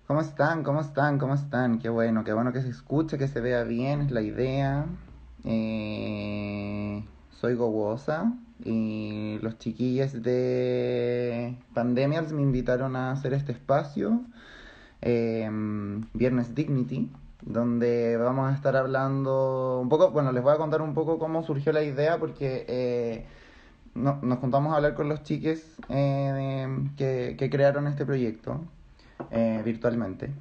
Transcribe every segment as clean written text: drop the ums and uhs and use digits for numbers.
¿Cómo están? ¿Cómo están? ¿Cómo están? Qué bueno que se escuche, que se vea bien, es la idea. Soy Gowosa y los chiquillos de Pandemials me invitaron a hacer este espacio, eh, Viernes Dignity, donde vamos a estar hablando un poco, bueno, les voy a contar un poco cómo surgió la idea porque nos juntamos a hablar con los chiques que crearon este proyecto virtualmente.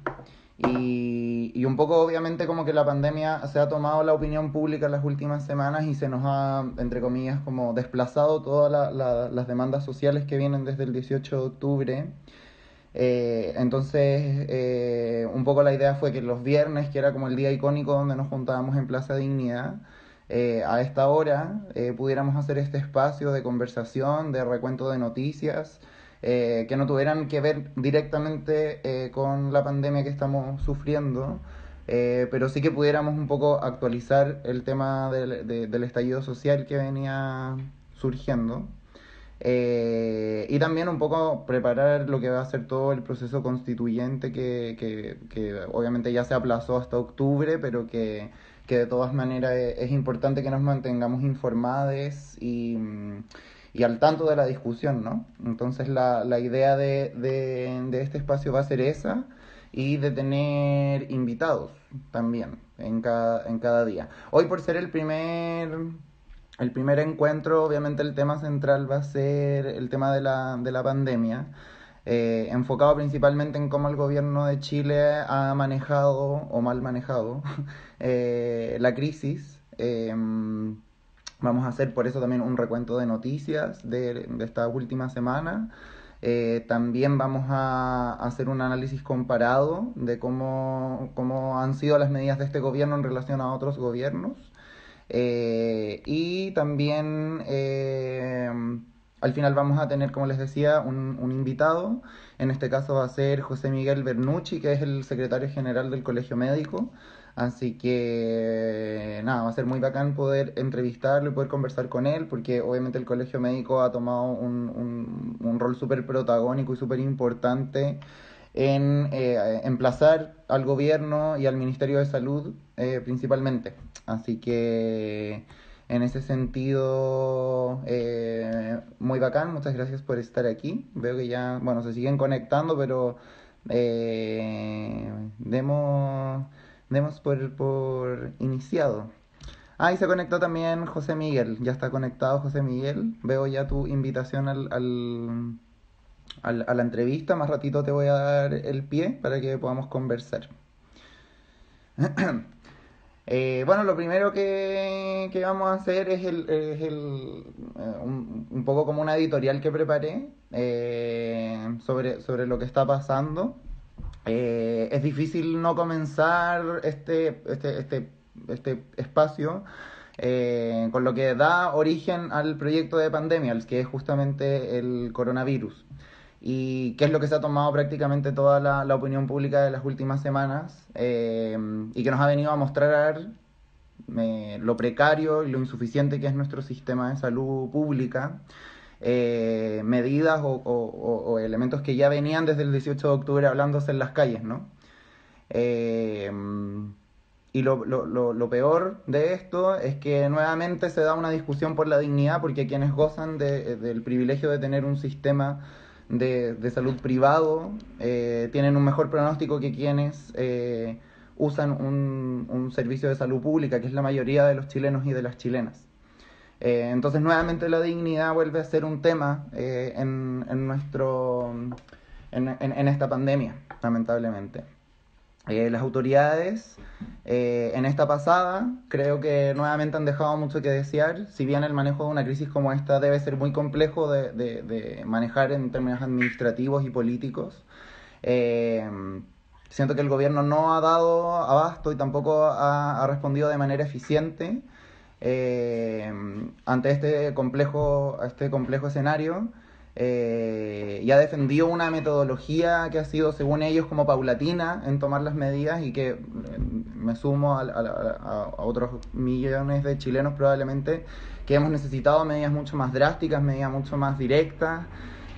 Y un poco obviamente como que la pandemia se ha tomado la opinión pública en las últimas semanas y se nos ha, entre comillas, como desplazado todas las demandas sociales que vienen desde el 18 de octubre. Entonces, un poco la idea fue que los viernes, que era como el día icónico donde nos juntábamos en Plaza Dignidad, a esta hora pudiéramos hacer este espacio de conversación, de recuento de noticias, que no tuvieran que ver directamente con la pandemia que estamos sufriendo, pero sí que pudiéramos un poco actualizar el tema del estallido social que venía surgiendo. Y también un poco preparar lo que va a ser todo el proceso constituyente que obviamente ya se aplazó hasta octubre, pero que de todas maneras es importante que nos mantengamos informados y al tanto de la discusión, ¿no? Entonces la idea de este espacio va a ser esa y de tener invitados también en cada día. Hoy por ser el primer encuentro, obviamente el tema central va a ser el tema de la pandemia, enfocado principalmente en cómo el gobierno de Chile ha manejado o mal manejado la crisis. Vamos a hacer por eso también un recuento de noticias de esta última semana. También vamos a hacer un análisis comparado de cómo han sido las medidas de este gobierno en relación a otros gobiernos. Y también al final vamos a tener, como les decía, un invitado. En este caso va a ser José Miguel Bernucci, que es el secretario general del Colegio Médico. Así que nada, va a ser muy bacán poder entrevistarlo y poder conversar con él, porque obviamente el Colegio Médico ha tomado un rol súper protagónico y súper importante en emplazar al gobierno y al Ministerio de Salud principalmente. Así que en ese sentido, muy bacán, muchas gracias por estar aquí. Veo que ya, bueno, se siguen conectando, pero eh, demos, demos por iniciado. Ah, y se conectó también José Miguel, ya está conectado José Miguel. Veo ya tu invitación a la entrevista. Más ratito te voy a dar el pie para que podamos conversar. Bueno, lo primero que vamos a hacer un poco como una editorial que preparé sobre lo que está pasando. Es difícil no comenzar este espacio con lo que da origen al proyecto de Pandemials, que es justamente el coronavirus. Y qué es lo que se ha tomado prácticamente toda la opinión pública de las últimas semanas y que nos ha venido a mostrar lo precario y lo insuficiente que es nuestro sistema de salud pública, medidas o elementos que ya venían desde el 18 de octubre hablándose en las calles, ¿no? Eh, y lo peor de esto es que nuevamente se da una discusión por la dignidad, porque quienes gozan del privilegio de tener un sistema de salud privado tienen un mejor pronóstico que quienes usan un servicio de salud pública, que es la mayoría de los chilenos y de las chilenas. Entonces nuevamente la dignidad vuelve a ser un tema en esta pandemia, lamentablemente. Las autoridades en esta pasada creo que nuevamente han dejado mucho que desear. Si bien el manejo de una crisis como esta debe ser muy complejo de manejar en términos administrativos y políticos, eh, siento que el gobierno no ha dado abasto y tampoco ha respondido de manera eficiente. eh, ante este complejo escenario, y ha defendido una metodología que ha sido, según ellos, como paulatina en tomar las medidas, y que me sumo a otros millones de chilenos probablemente, que hemos necesitado medidas mucho más drásticas, medidas mucho más directas.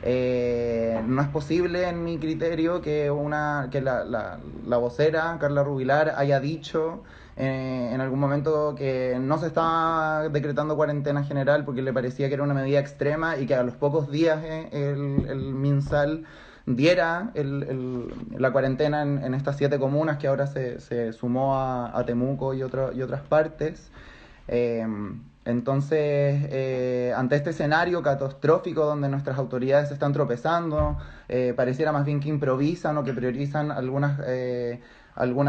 No es posible, en mi criterio, que la vocera, Carla Rubilar, haya dicho en algún momento que no se estaba decretando cuarentena general porque le parecía que era una medida extrema, y que a los pocos días el MinSal diera la cuarentena en estas 7 comunas, que ahora se sumó a Temuco y otras partes. Eh, ante este escenario catastrófico donde nuestras autoridades están tropezando, pareciera más bien que improvisan o que priorizan algunas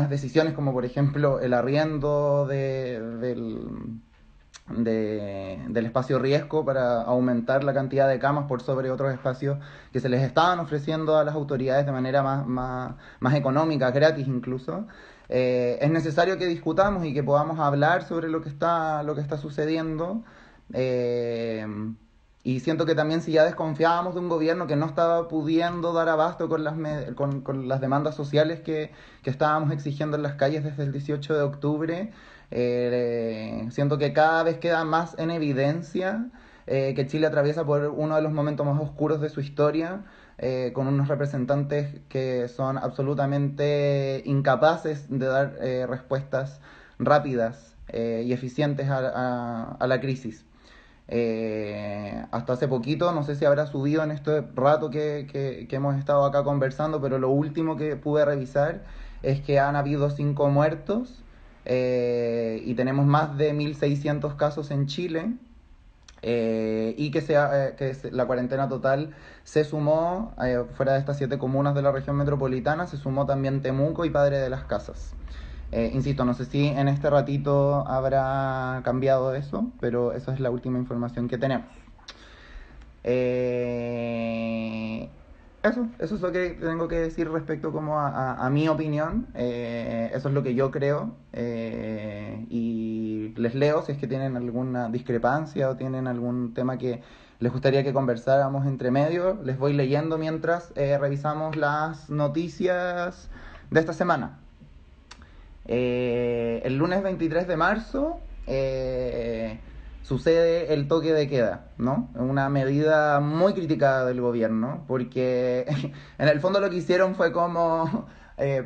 decisiones, como por ejemplo el arriendo del espacio riesgo para aumentar la cantidad de camas por sobre otros espacios que se les estaban ofreciendo a las autoridades de manera más económica, gratis incluso. Es necesario que discutamos y que podamos hablar sobre lo que está sucediendo. Eh, y siento que también, si ya desconfiábamos de un gobierno que no estaba pudiendo dar abasto con las demandas sociales que estábamos exigiendo en las calles desde el 18 de octubre, siento que cada vez queda más en evidencia que Chile atraviesa por uno de los momentos más oscuros de su historia, con unos representantes que son absolutamente incapaces de dar respuestas rápidas y eficientes a la crisis. Hasta hace poquito, no sé si habrá subido en este rato que hemos estado acá conversando, pero lo último que pude revisar es que han habido 5 muertos, y tenemos más de 1.600 casos en Chile, y la cuarentena total se sumó, fuera de estas 7 comunas de la región metropolitana, se sumó también Temuco y Padre de las Casas. Insisto, no sé si en este ratito habrá cambiado eso, pero esa es la última información que tenemos. Eso es lo que tengo que decir respecto como a mi opinión. Eso es lo que yo creo. Y les leo si es que tienen alguna discrepancia o tienen algún tema que les gustaría que conversáramos entre medio. Les voy leyendo mientras revisamos las noticias de esta semana. El lunes 23 de marzo sucede el toque de queda, ¿no? Una medida muy criticada del gobierno, porque en el fondo lo que hicieron fue como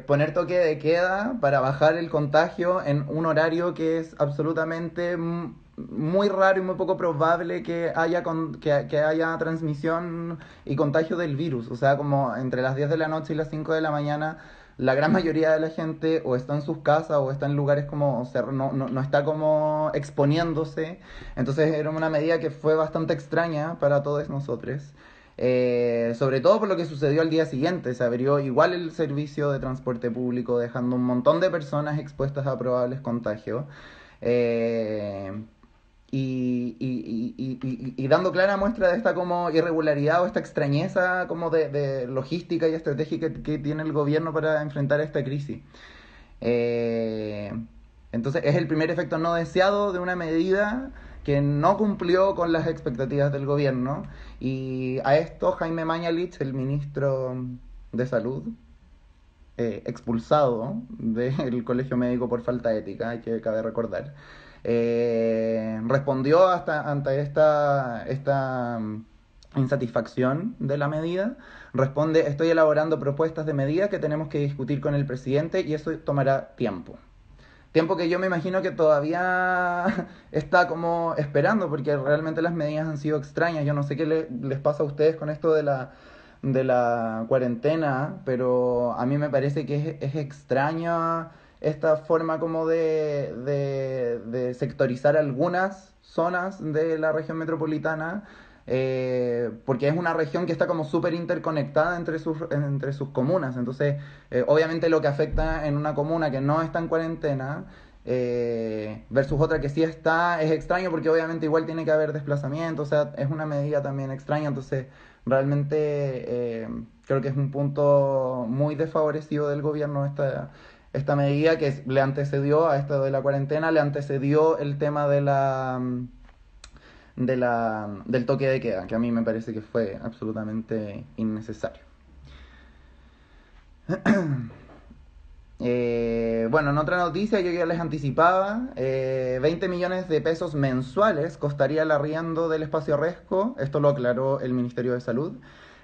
poner toque de queda para bajar el contagio en un horario que es absolutamente muy raro y muy poco probable que haya transmisión y contagio del virus. O sea, como entre las 10 de la noche y las 5 de la mañana, la gran mayoría de la gente o está en sus casas o está en lugares como, o sea, no está como exponiéndose. Entonces era una medida que fue bastante extraña para todos nosotros. Sobre todo por lo que sucedió al día siguiente. Se abrió igual el servicio de transporte público, dejando un montón de personas expuestas a probables contagios. Y dando clara muestra de esta como irregularidad o esta extrañeza como de logística y estrategia que tiene el gobierno para enfrentar esta crisis. Eh, entonces es el primer efecto no deseado de una medida que no cumplió con las expectativas del gobierno. Y a esto Jaime Mañalich, el ministro de Salud, expulsado del Colegio Médico por falta ética, hay que cabe recordar, respondió ante esta insatisfacción de la medida. Responde: estoy elaborando propuestas de medida que tenemos que discutir con el presidente y eso tomará tiempo. Tiempo que yo me imagino que todavía está como esperando, porque realmente las medidas han sido extrañas. Yo no sé qué les pasa a ustedes con esto de la cuarentena, pero a mí me parece que es extraña esta forma como de sectorizar algunas zonas de la región metropolitana, porque es una región que está como súper interconectada entre sus comunas. Entonces, obviamente lo que afecta en una comuna que no está en cuarentena versus otra que sí está, es extraño, porque obviamente igual tiene que haber desplazamiento. O sea, es una medida también extraña. Entonces, realmente creo que es un punto muy desfavorecido del gobierno esta medida que le antecedió a esto de la cuarentena, le antecedió el tema del toque de queda, que a mí me parece que fue absolutamente innecesario. Bueno, en otra noticia yo ya les anticipaba, 20 millones de pesos mensuales costaría el arriendo del espacio Resco, esto lo aclaró el Ministerio de Salud.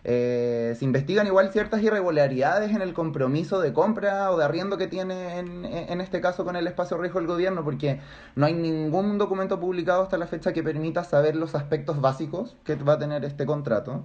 Se investigan igual ciertas irregularidades en el compromiso de compra o de arriendo que tiene en este caso con el espacio Resco el gobierno, porque no hay ningún documento publicado hasta la fecha que permita saber los aspectos básicos que va a tener este contrato.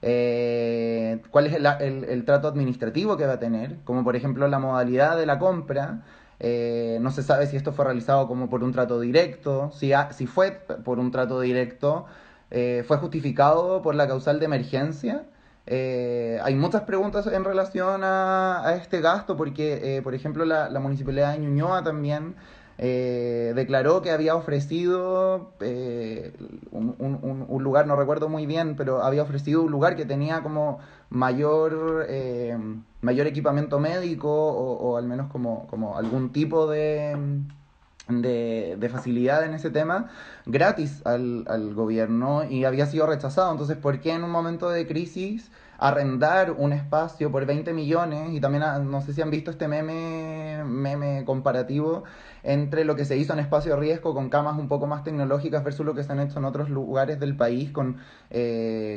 Cuál es el trato administrativo que va a tener, como por ejemplo la modalidad de la compra. No se sabe si esto fue realizado como por un trato directo, si fue por un trato directo, fue justificado por la causal de emergencia. Hay muchas preguntas en relación a este gasto porque, por ejemplo, la Municipalidad de Ñuñoa también declaró que había ofrecido un lugar, no recuerdo muy bien, pero había ofrecido un lugar que tenía como mayor equipamiento médico o al menos como algún tipo de facilidad en ese tema gratis al gobierno y había sido rechazado. Entonces, ¿por qué en un momento de crisis arrendar un espacio por 20 millones? Y también, no sé si han visto este meme comparativo entre lo que se hizo en espacio riesgo con camas un poco más tecnológicas versus lo que se han hecho en otros lugares del país con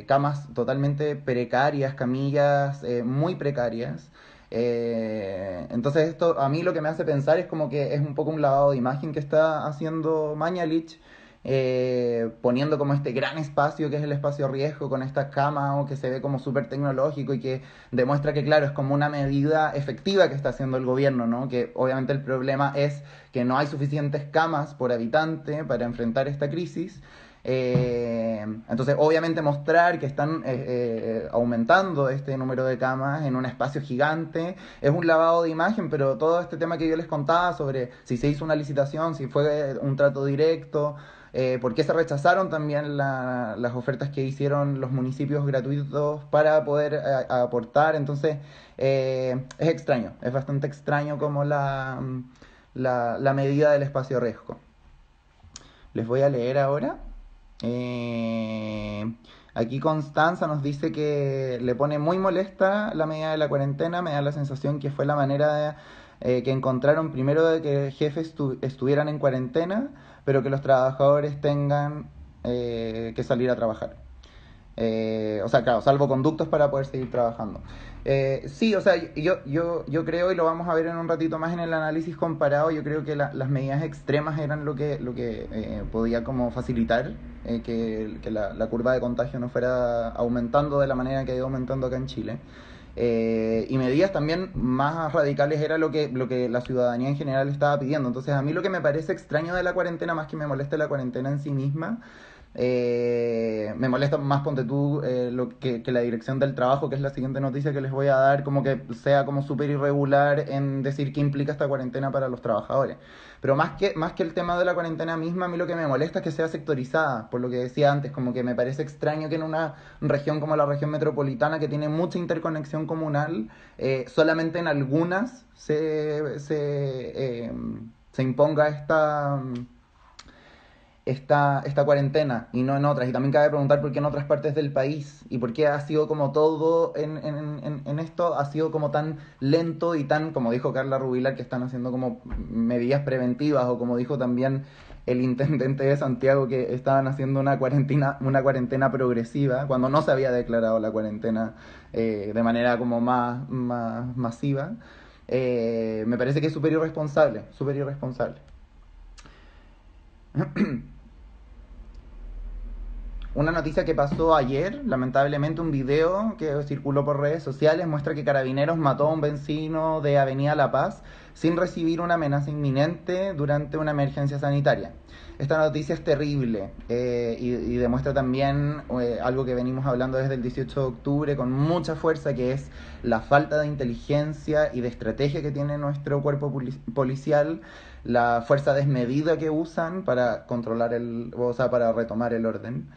camas totalmente precarias, camillas muy precarias. Entonces esto a mí lo que me hace pensar es como que es un poco un lavado de imagen que está haciendo Mañalich, poniendo como este gran espacio que es el espacio riesgo con estas camas o que se ve como súper tecnológico y que demuestra que claro es como una medida efectiva que está haciendo el gobierno, ¿no? Que obviamente el problema es que no hay suficientes camas por habitante para enfrentar esta crisis. Entonces obviamente mostrar que están aumentando este número de camas en un espacio gigante es un lavado de imagen, pero todo este tema que yo les contaba sobre si se hizo una licitación, si fue un trato directo, por qué se rechazaron también las ofertas que hicieron los municipios gratuitos para poder aportar, entonces es extraño, es bastante extraño como la medida del espacio riesgo. Les voy a leer ahora. Eh, Aquí Constanza nos dice que le pone muy molesta la medida de la cuarentena, me da la sensación que fue la manera que encontraron primero de que jefes estuvieran en cuarentena, pero que los trabajadores tengan que salir a trabajar. O sea, claro, salvoconductos para poder seguir trabajando. Sí, o sea, yo creo, y lo vamos a ver en un ratito más en el análisis comparado, yo creo que las medidas extremas eran lo que podía como facilitar que la curva de contagio no fuera aumentando de la manera que ha ido aumentando acá en Chile. Y medidas también más radicales era lo que la ciudadanía en general estaba pidiendo. Entonces a mí lo que me parece extraño de la cuarentena, más que me moleste la cuarentena en sí misma, me molesta más, ponte tú, que la dirección del trabajo, que es la siguiente noticia que les voy a dar, como que sea como súper irregular en decir qué implica esta cuarentena para los trabajadores. Pero más que el tema de la cuarentena misma, a mí lo que me molesta es que sea sectorizada, por lo que decía antes, como que me parece extraño que en una región como la región metropolitana, que tiene mucha interconexión comunal, solamente en algunas se imponga esta cuarentena y no en otras. Y también cabe preguntar por qué en otras partes del país y por qué ha sido como todo en esto ha sido como tan lento y tan, como dijo Carla Rubilar, que están haciendo como medidas preventivas, o como dijo también el intendente de Santiago, que estaban haciendo una cuarentena progresiva cuando no se había declarado la cuarentena de manera como más masiva. Me parece que es súper irresponsable, súper irresponsable. Una noticia que pasó ayer, lamentablemente un video que circuló por redes sociales muestra que Carabineros mató a un vecino de Avenida La Paz sin recibir una amenaza inminente durante una emergencia sanitaria. Esta noticia es terrible y demuestra también algo que venimos hablando desde el 18 de octubre con mucha fuerza, que es la falta de inteligencia y de estrategia que tiene nuestro cuerpo policial, la fuerza desmedida que usan para controlar para retomar el orden.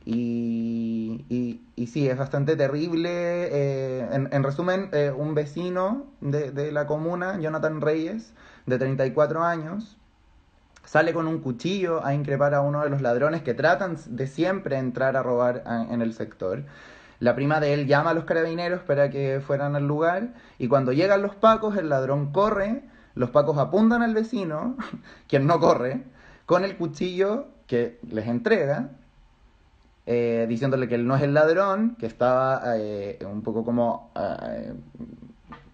Y y sí, es bastante terrible. En resumen, un vecino de la comuna, Jonathan Reyes, de 34 años, sale con un cuchillo a increpar a uno de los ladrones que tratan de siempre entrar a robar en el sector. La prima de él llama a los carabineros para que fueran al lugar y cuando llegan los pacos, el ladrón corre, los pacos apuntan al vecino, quien no corre, con el cuchillo que les entrega, diciéndole que él no es el ladrón, que estaba un poco como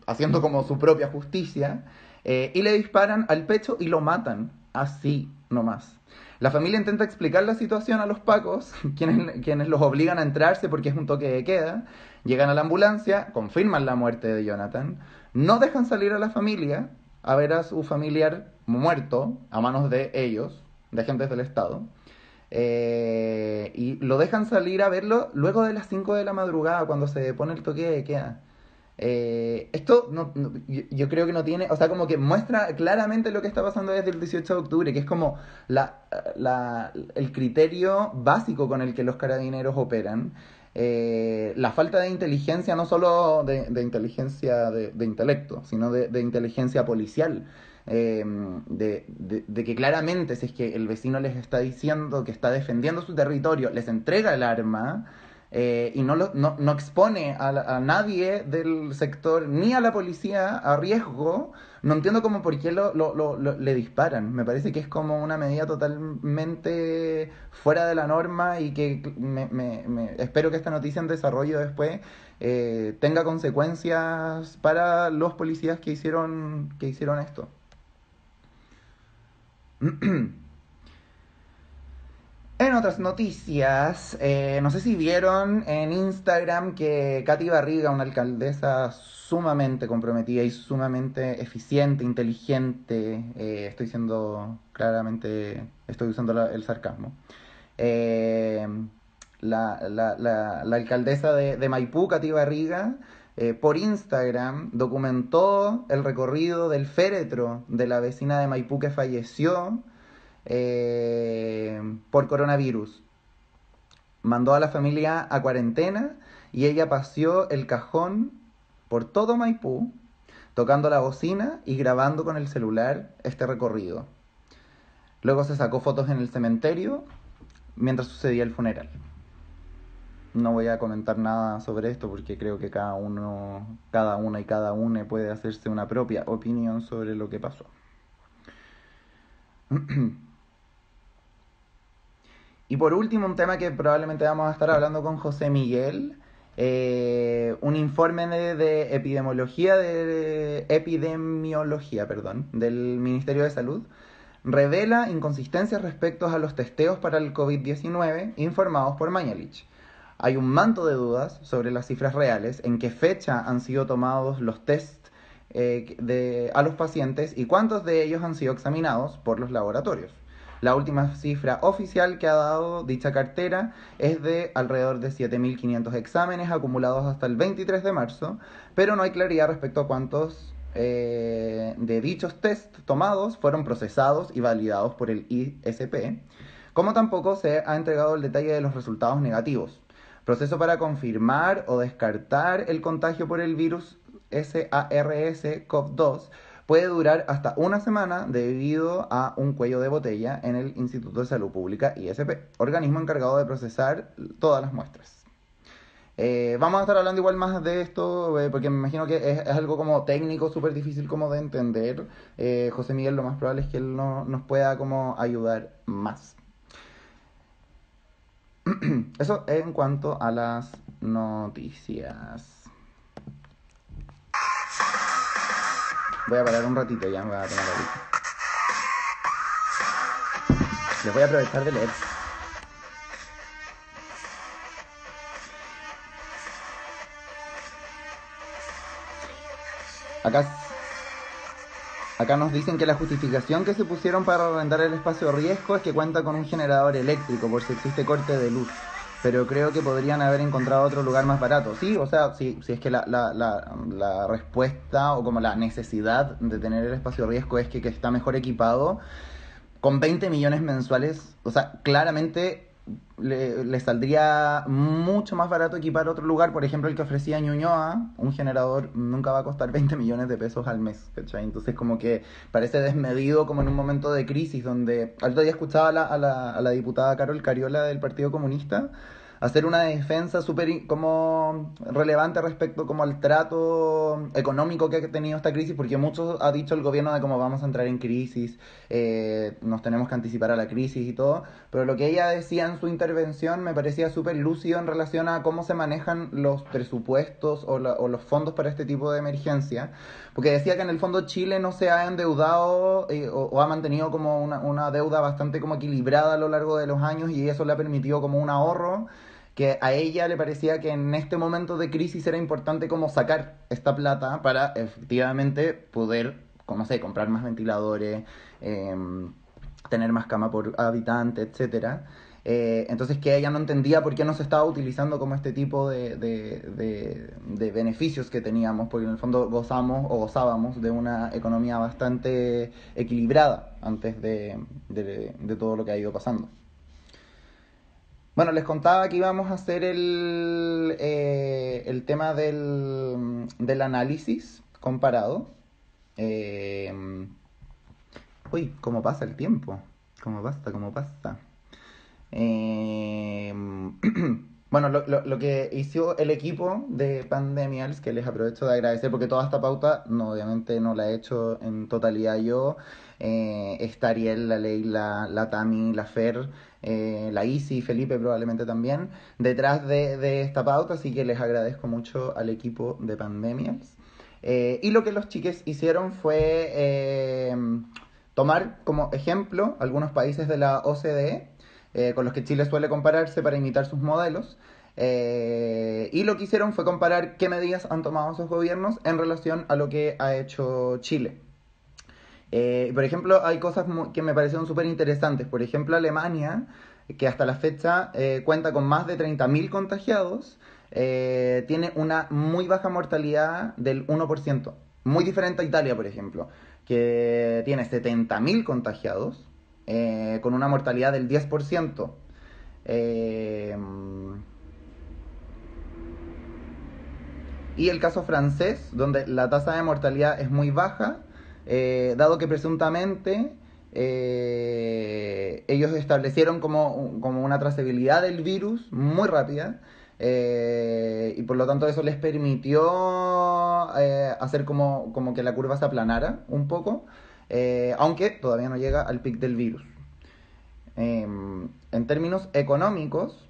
haciendo como su propia justicia, y le disparan al pecho y lo matan, así nomás. La familia intenta explicar la situación a los pacos, quienes los obligan a entrarse porque es un toque de queda. Llegan a la ambulancia, confirman la muerte de Jonathan, no dejan salir a la familia a ver a su familiar muerto a manos de ellos, de agentes del Estado. Y lo dejan salir a verlo luego de las 5 de la madrugada, cuando se pone el toque de queda. Esto yo creo que no tiene, o sea, como que muestra claramente lo que está pasando desde el 18 de octubre, que es como el criterio básico con el que los carabineros operan. La falta de inteligencia, no solo de inteligencia de intelecto, sino de inteligencia policial. De que claramente, si es que el vecino les está diciendo que está defendiendo su territorio, les entrega el arma. Y no expone a nadie del sector ni a la policía a riesgo. No entiendo cómo por qué le disparan. Me parece que es como una medida totalmente fuera de la norma y que espero que esta noticia en desarrollo después tenga consecuencias para los policías que hicieron esto. En otras noticias, no sé si vieron en Instagram que Katy Barriga, una alcaldesa sumamente comprometida y sumamente eficiente, inteligente, estoy siendo claramente, estoy usando el sarcasmo, eh, la alcaldesa de Maipú, Katy Barriga, por Instagram documentó el recorrido del féretro de la vecina de Maipú que falleció por coronavirus. Mandó a la familia a cuarentena y ella paseó el cajón por todo Maipú, tocando la bocina y grabando con el celular este recorrido. Luego se sacó fotos en el cementerio mientras sucedía el funeral. No voy a comentar nada sobre esto porque creo que cada una puede hacerse una propia opinión sobre lo que pasó. Y por último, un tema que probablemente vamos a estar hablando con José Miguel, un informe de epidemiología del Ministerio de Salud revela inconsistencias respecto a los testeos para el COVID-19 informados por Mañalich. Hay un manto de dudas sobre las cifras reales, en qué fecha han sido tomados los tests a los pacientes y cuántos de ellos han sido examinados por los laboratorios. La última cifra oficial que ha dado dicha cartera es de alrededor de 7.500 exámenes acumulados hasta el 23 de marzo, pero no hay claridad respecto a cuántos de dichos test tomados fueron procesados y validados por el ISP, como tampoco se ha entregado el detalle de los resultados negativos. Proceso para confirmar o descartar el contagio por el virus SARS-CoV-2 puede durar hasta una semana debido a un cuello de botella en el Instituto de Salud Pública ISP, organismo encargado de procesar todas las muestras. Vamos a estar hablando igual más de esto, porque me imagino que es algo como técnico, súper difícil como de entender. José Miguel, lo más probable es que él nos pueda como ayudar más. Eso en cuanto a las noticias. Voy a parar un ratito, ya me voy a tomar ahorita. Les voy a aprovechar de leer. Acá nos dicen que la justificación que se pusieron para arrendar el espacio de riesgo es que cuenta con un generador eléctrico por si existe corte de luz. Pero creo que podrían haber encontrado otro lugar más barato. Sí, o sea, si es que la respuesta o como la necesidad de tener el espacio de riesgo es que está mejor equipado, con 20 millones mensuales, o sea, claramente le saldría mucho más barato equipar otro lugar, por ejemplo el que ofrecía Ñuñoa, un generador nunca va a costar 20 millones de pesos al mes, ¿cachai? Entonces como que parece desmedido como en un momento de crisis donde, al otro día escuchaba a la diputada Carol Cariola del Partido Comunista hacer una defensa súper como relevante respecto como al trato económico que ha tenido esta crisis, porque mucho ha dicho el gobierno de cómo vamos a entrar en crisis, nos tenemos que anticipar a la crisis y todo, pero lo que ella decía en su intervención me parecía súper lúcido en relación a cómo se manejan los presupuestos o los fondos para este tipo de emergencia, porque decía que en el fondo Chile no se ha endeudado o ha mantenido como una deuda bastante como equilibrada a lo largo de los años y eso le ha permitido como un ahorro que a ella le parecía que en este momento de crisis era importante como sacar esta plata para efectivamente poder, no sé, comprar más ventiladores, eh, tener más cama por habitante, etcétera. Entonces que ella no entendía por qué no se estaba utilizando como este tipo de beneficios que teníamos, porque en el fondo gozábamos de una economía bastante equilibrada antes de todo lo que ha ido pasando. Bueno, les contaba que íbamos a hacer el tema del análisis comparado. Eh, Uy, cómo pasa el tiempo. Cómo pasa. Eh, bueno, lo que hizo el equipo de Pandemials, que les aprovecho de agradecer, porque toda esta pauta, no, obviamente no la he hecho en totalidad yo. Está Ariel, la Leila, la Tami, la Fer, la Isi y Felipe probablemente también, detrás de esta pauta, así que les agradezco mucho al equipo de Pandemials. Y lo que los chiques hicieron fue tomar como ejemplo algunos países de la OCDE, con los que Chile suele compararse para imitar sus modelos. Y lo que hicieron fue comparar qué medidas han tomado esos gobiernos en relación a lo que ha hecho Chile. Por ejemplo, hay cosas que me parecieron súper interesantes. Por ejemplo, Alemania, que hasta la fecha cuenta con más de 30.000 contagiados, tiene una muy baja mortalidad del 1%. Muy diferente a Italia, por ejemplo, que tiene 70.000 contagiados con una mortalidad del 10%. Eh, y el caso francés, donde la tasa de mortalidad es muy baja, dado que presuntamente ellos establecieron como una trazabilidad del virus muy rápida, y por lo tanto eso les permitió hacer como que la curva se aplanara un poco, aunque todavía no llega al pic del virus. En términos económicos,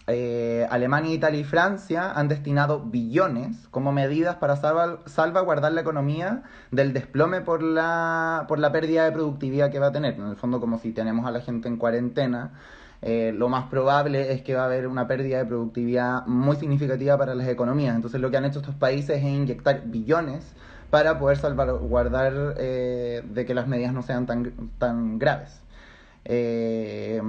Alemania, Italia y Francia han destinado billones como medidas para salvaguardar la economía del desplome por la pérdida de productividad que va a tener. En el fondo, como si tenemos a la gente en cuarentena, lo más probable es que va a haber una pérdida de productividad muy significativa para las economías. Entonces lo que han hecho estos países es inyectar billones para poder salvaguardar de que las medidas no sean tan graves. Eh,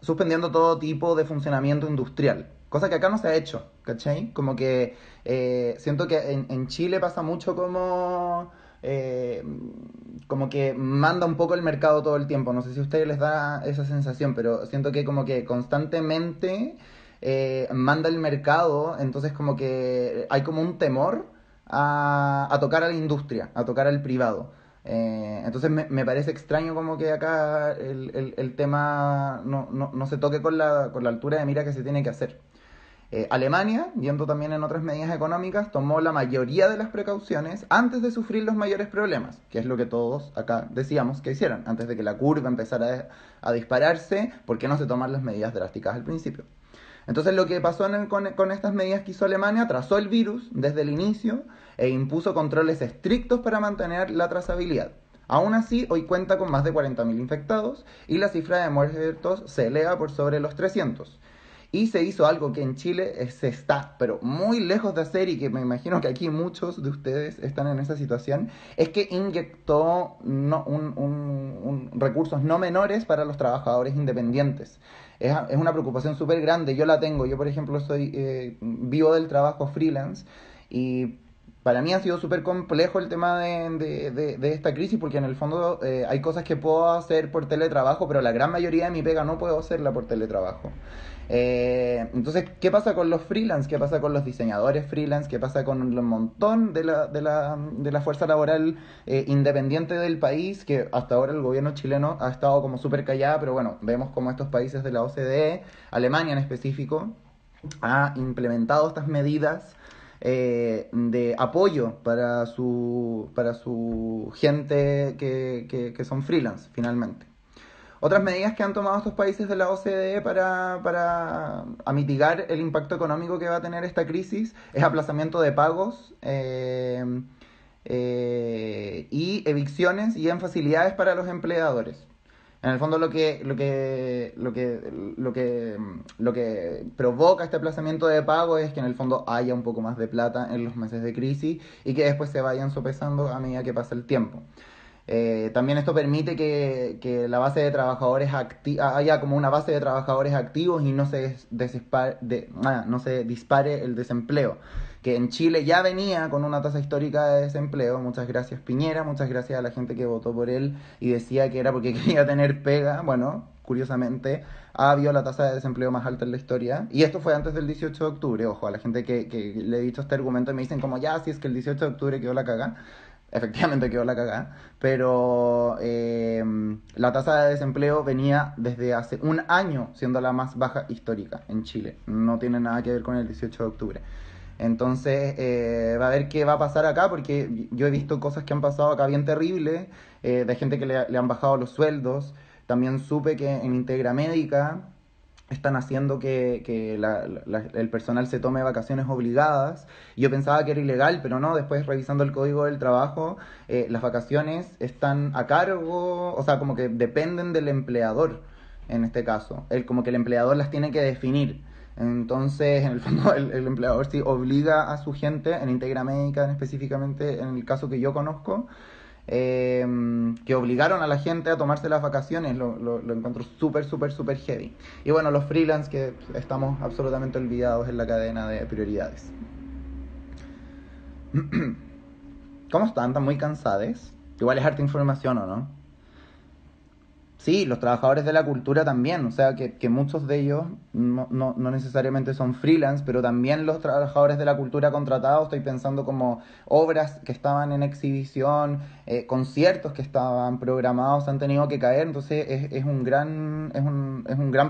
Suspendiendo todo tipo de funcionamiento industrial, cosa que acá no se ha hecho, ¿cachai? Como que siento que en Chile pasa mucho eh, como que manda un poco el mercado todo el tiempo, no sé si a ustedes les da esa sensación, pero siento que como que constantemente manda el mercado, entonces como que hay como un temor a tocar a la industria, a tocar al privado. Entonces me parece extraño como que acá el tema no se toque con la altura de mira que se tiene que hacer. Alemania, viendo también en otras medidas económicas, tomó la mayoría de las precauciones antes de sufrir los mayores problemas, que es lo que todos acá decíamos que hicieran, antes de que la curva empezara a dispararse, ¿por qué no se toman las medidas drásticas al principio? Entonces lo que pasó con estas medidas que hizo Alemania, trazó el virus desde el inicio e impuso controles estrictos para mantener la trazabilidad. Aún así, hoy cuenta con más de 40.000 infectados y la cifra de muertos se eleva por sobre los 300. Y se hizo algo que en Chile se está, pero muy lejos de hacer y que me imagino que aquí muchos de ustedes están en esa situación, es que inyectó recursos no menores para los trabajadores independientes. Es una preocupación súper grande, yo la tengo, yo por ejemplo soy vivo del trabajo freelance y para mí ha sido súper complejo el tema de esta crisis porque en el fondo hay cosas que puedo hacer por teletrabajo, pero la gran mayoría de mi pega no puedo hacerla por teletrabajo. Entonces, ¿qué pasa con los freelance? ¿Qué pasa con los diseñadores freelance? ¿Qué pasa con un montón de la fuerza laboral independiente del país? Que hasta ahora el gobierno chileno ha estado como súper callada, pero bueno, vemos como estos países de la OCDE, Alemania en específico, ha implementado estas medidas de apoyo para su gente que son freelance, finalmente. Otras medidas que han tomado estos países de la OCDE para a mitigar el impacto económico que va a tener esta crisis es aplazamiento de pagos y evicciones y en facilidades para los empleadores. En el fondo lo que provoca este aplazamiento de pago es que en el fondo haya un poco más de plata en los meses de crisis y que después se vayan sopesando a medida que pasa el tiempo. También esto permite que la base de trabajadores haya como una base de trabajadores activos y no se dispare el desempleo, que en Chile ya venía con una tasa histórica de desempleo. Muchas gracias Piñera, muchas gracias a la gente que votó por él y decía que era porque quería tener pega. Bueno, curiosamente ha habido la tasa de desempleo más alta en la historia, y esto fue antes del 18 de octubre. Ojo, a la gente que le he dicho este argumento y me dicen como, ya, si es que el 18 de octubre quedó la caga. Efectivamente quedó la cagada, pero la tasa de desempleo venía desde hace un año siendo la más baja histórica en Chile. No tiene nada que ver con el 18 de octubre. Entonces, va a ver qué va a pasar acá, porque yo he visto cosas que han pasado acá bien terribles, de gente que le han bajado los sueldos. También supe que en Integra Médica están haciendo que el personal se tome vacaciones obligadas. Yo pensaba que era ilegal, pero no, después revisando el código del trabajo, las vacaciones están a cargo, o sea, como que dependen del empleador, en este caso. Como que el empleador las tiene que definir. Entonces, en el fondo, el empleador sí obliga a su gente, en Integra Médica específicamente, en el caso que yo conozco, que obligaron a la gente a tomarse las vacaciones. Lo encuentro súper, súper, súper heavy. Y bueno, los freelance, que estamos absolutamente olvidados en la cadena de prioridades. ¿Cómo están? ¿Están muy cansados? Igual es harta información, ¿o no? Sí, los trabajadores de la cultura también, o sea, que muchos de ellos no necesariamente son freelance, pero también los trabajadores de la cultura contratados. Estoy pensando como obras que estaban en exhibición, conciertos que estaban programados han tenido que caer. Entonces es un gran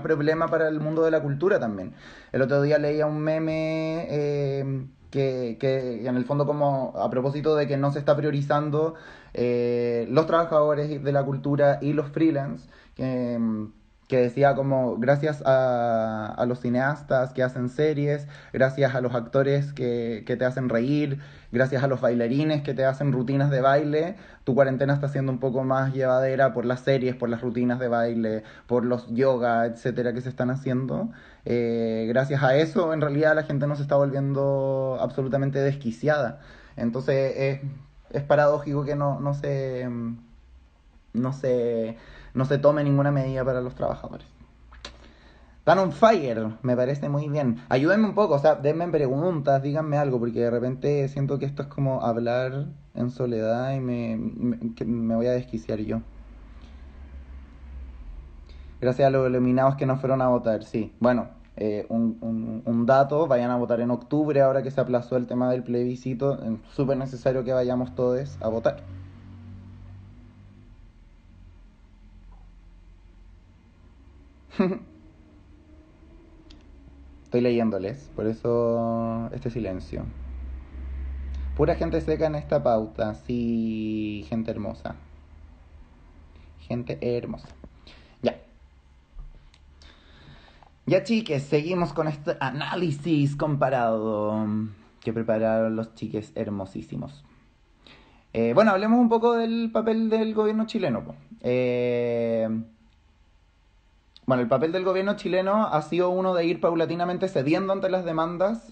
problema para el mundo de la cultura también. El otro día leía un meme que en el fondo, como a propósito de que no se está priorizando los trabajadores de la cultura y los freelance, que decía como gracias a los cineastas que hacen series, gracias a los actores que te hacen reír, gracias a los bailarines que te hacen rutinas de baile, tu cuarentena está siendo un poco más llevadera por las series, por las rutinas de baile, por los yoga, etcétera, que se están haciendo. Gracias a eso, en realidad la gente no se está volviendo absolutamente desquiciada. Entonces es paradójico que no se, no se tome ninguna medida para los trabajadores. Están on fire, me parece muy bien. Ayúdenme un poco, o sea, denme preguntas, díganme algo, porque de repente siento que esto es como hablar en soledad y que me voy a desquiciar yo. Gracias a los iluminados que no fueron a votar, sí. Bueno, un dato, vayan a votar en octubre, ahora que se aplazó el tema del plebiscito. Es súper necesario que vayamos todos a votar. Estoy leyéndoles, por eso este silencio. Pura gente seca en esta pauta, sí, gente hermosa. Gente hermosa. Ya. Ya, chiques, seguimos con este análisis comparado que prepararon los chiques hermosísimos. Bueno, hablemos un poco del papel del gobierno chileno, po. Bueno, el papel del gobierno chileno ha sido uno de ir paulatinamente cediendo ante las demandas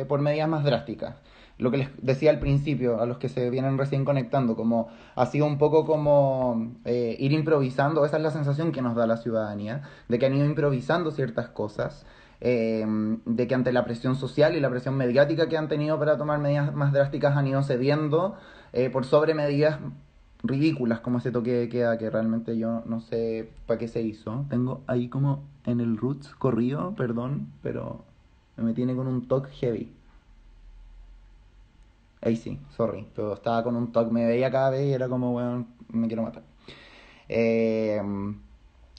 por medidas más drásticas. Lo que les decía al principio, a los que se vienen recién conectando, como ha sido un poco como ir improvisando. Esa es la sensación que nos da la ciudadanía, de que han ido improvisando ciertas cosas. de que ante la presión social y la presión mediática que han tenido para tomar medidas más drásticas han ido cediendo por sobre medidas ridículas como ese toque de queda que realmente yo no sé para qué se hizo. Tengo ahí como en el Roots corrido, perdón, pero me tiene con un toque heavy. Ahí sí, sorry, pero estaba con un toque, me veía cada vez y era como, bueno, me quiero matar. Eh,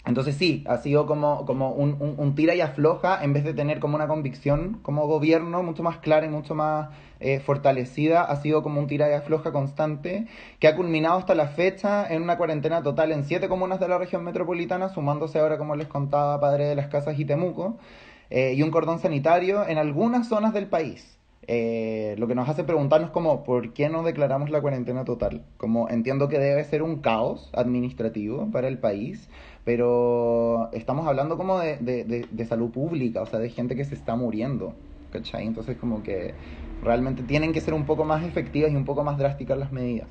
entonces sí, ha sido como un tira y afloja en vez de tener como una convicción como gobierno mucho más clara y mucho más fortalecida. Ha sido como un tira y afloja constante que ha culminado hasta la fecha en una cuarentena total en 7 comunas de la región metropolitana, sumándose ahora, como les contaba, Padre de las Casas y Temuco, y un cordón sanitario en algunas zonas del país. Lo que nos hace preguntarnos como por qué no declaramos la cuarentena total. Como entiendo que debe ser un caos administrativo para el país, pero estamos hablando como de salud pública, o sea, de gente que se está muriendo, ¿cachai? Entonces como que realmente tienen que ser un poco más efectivas y un poco más drásticas las medidas.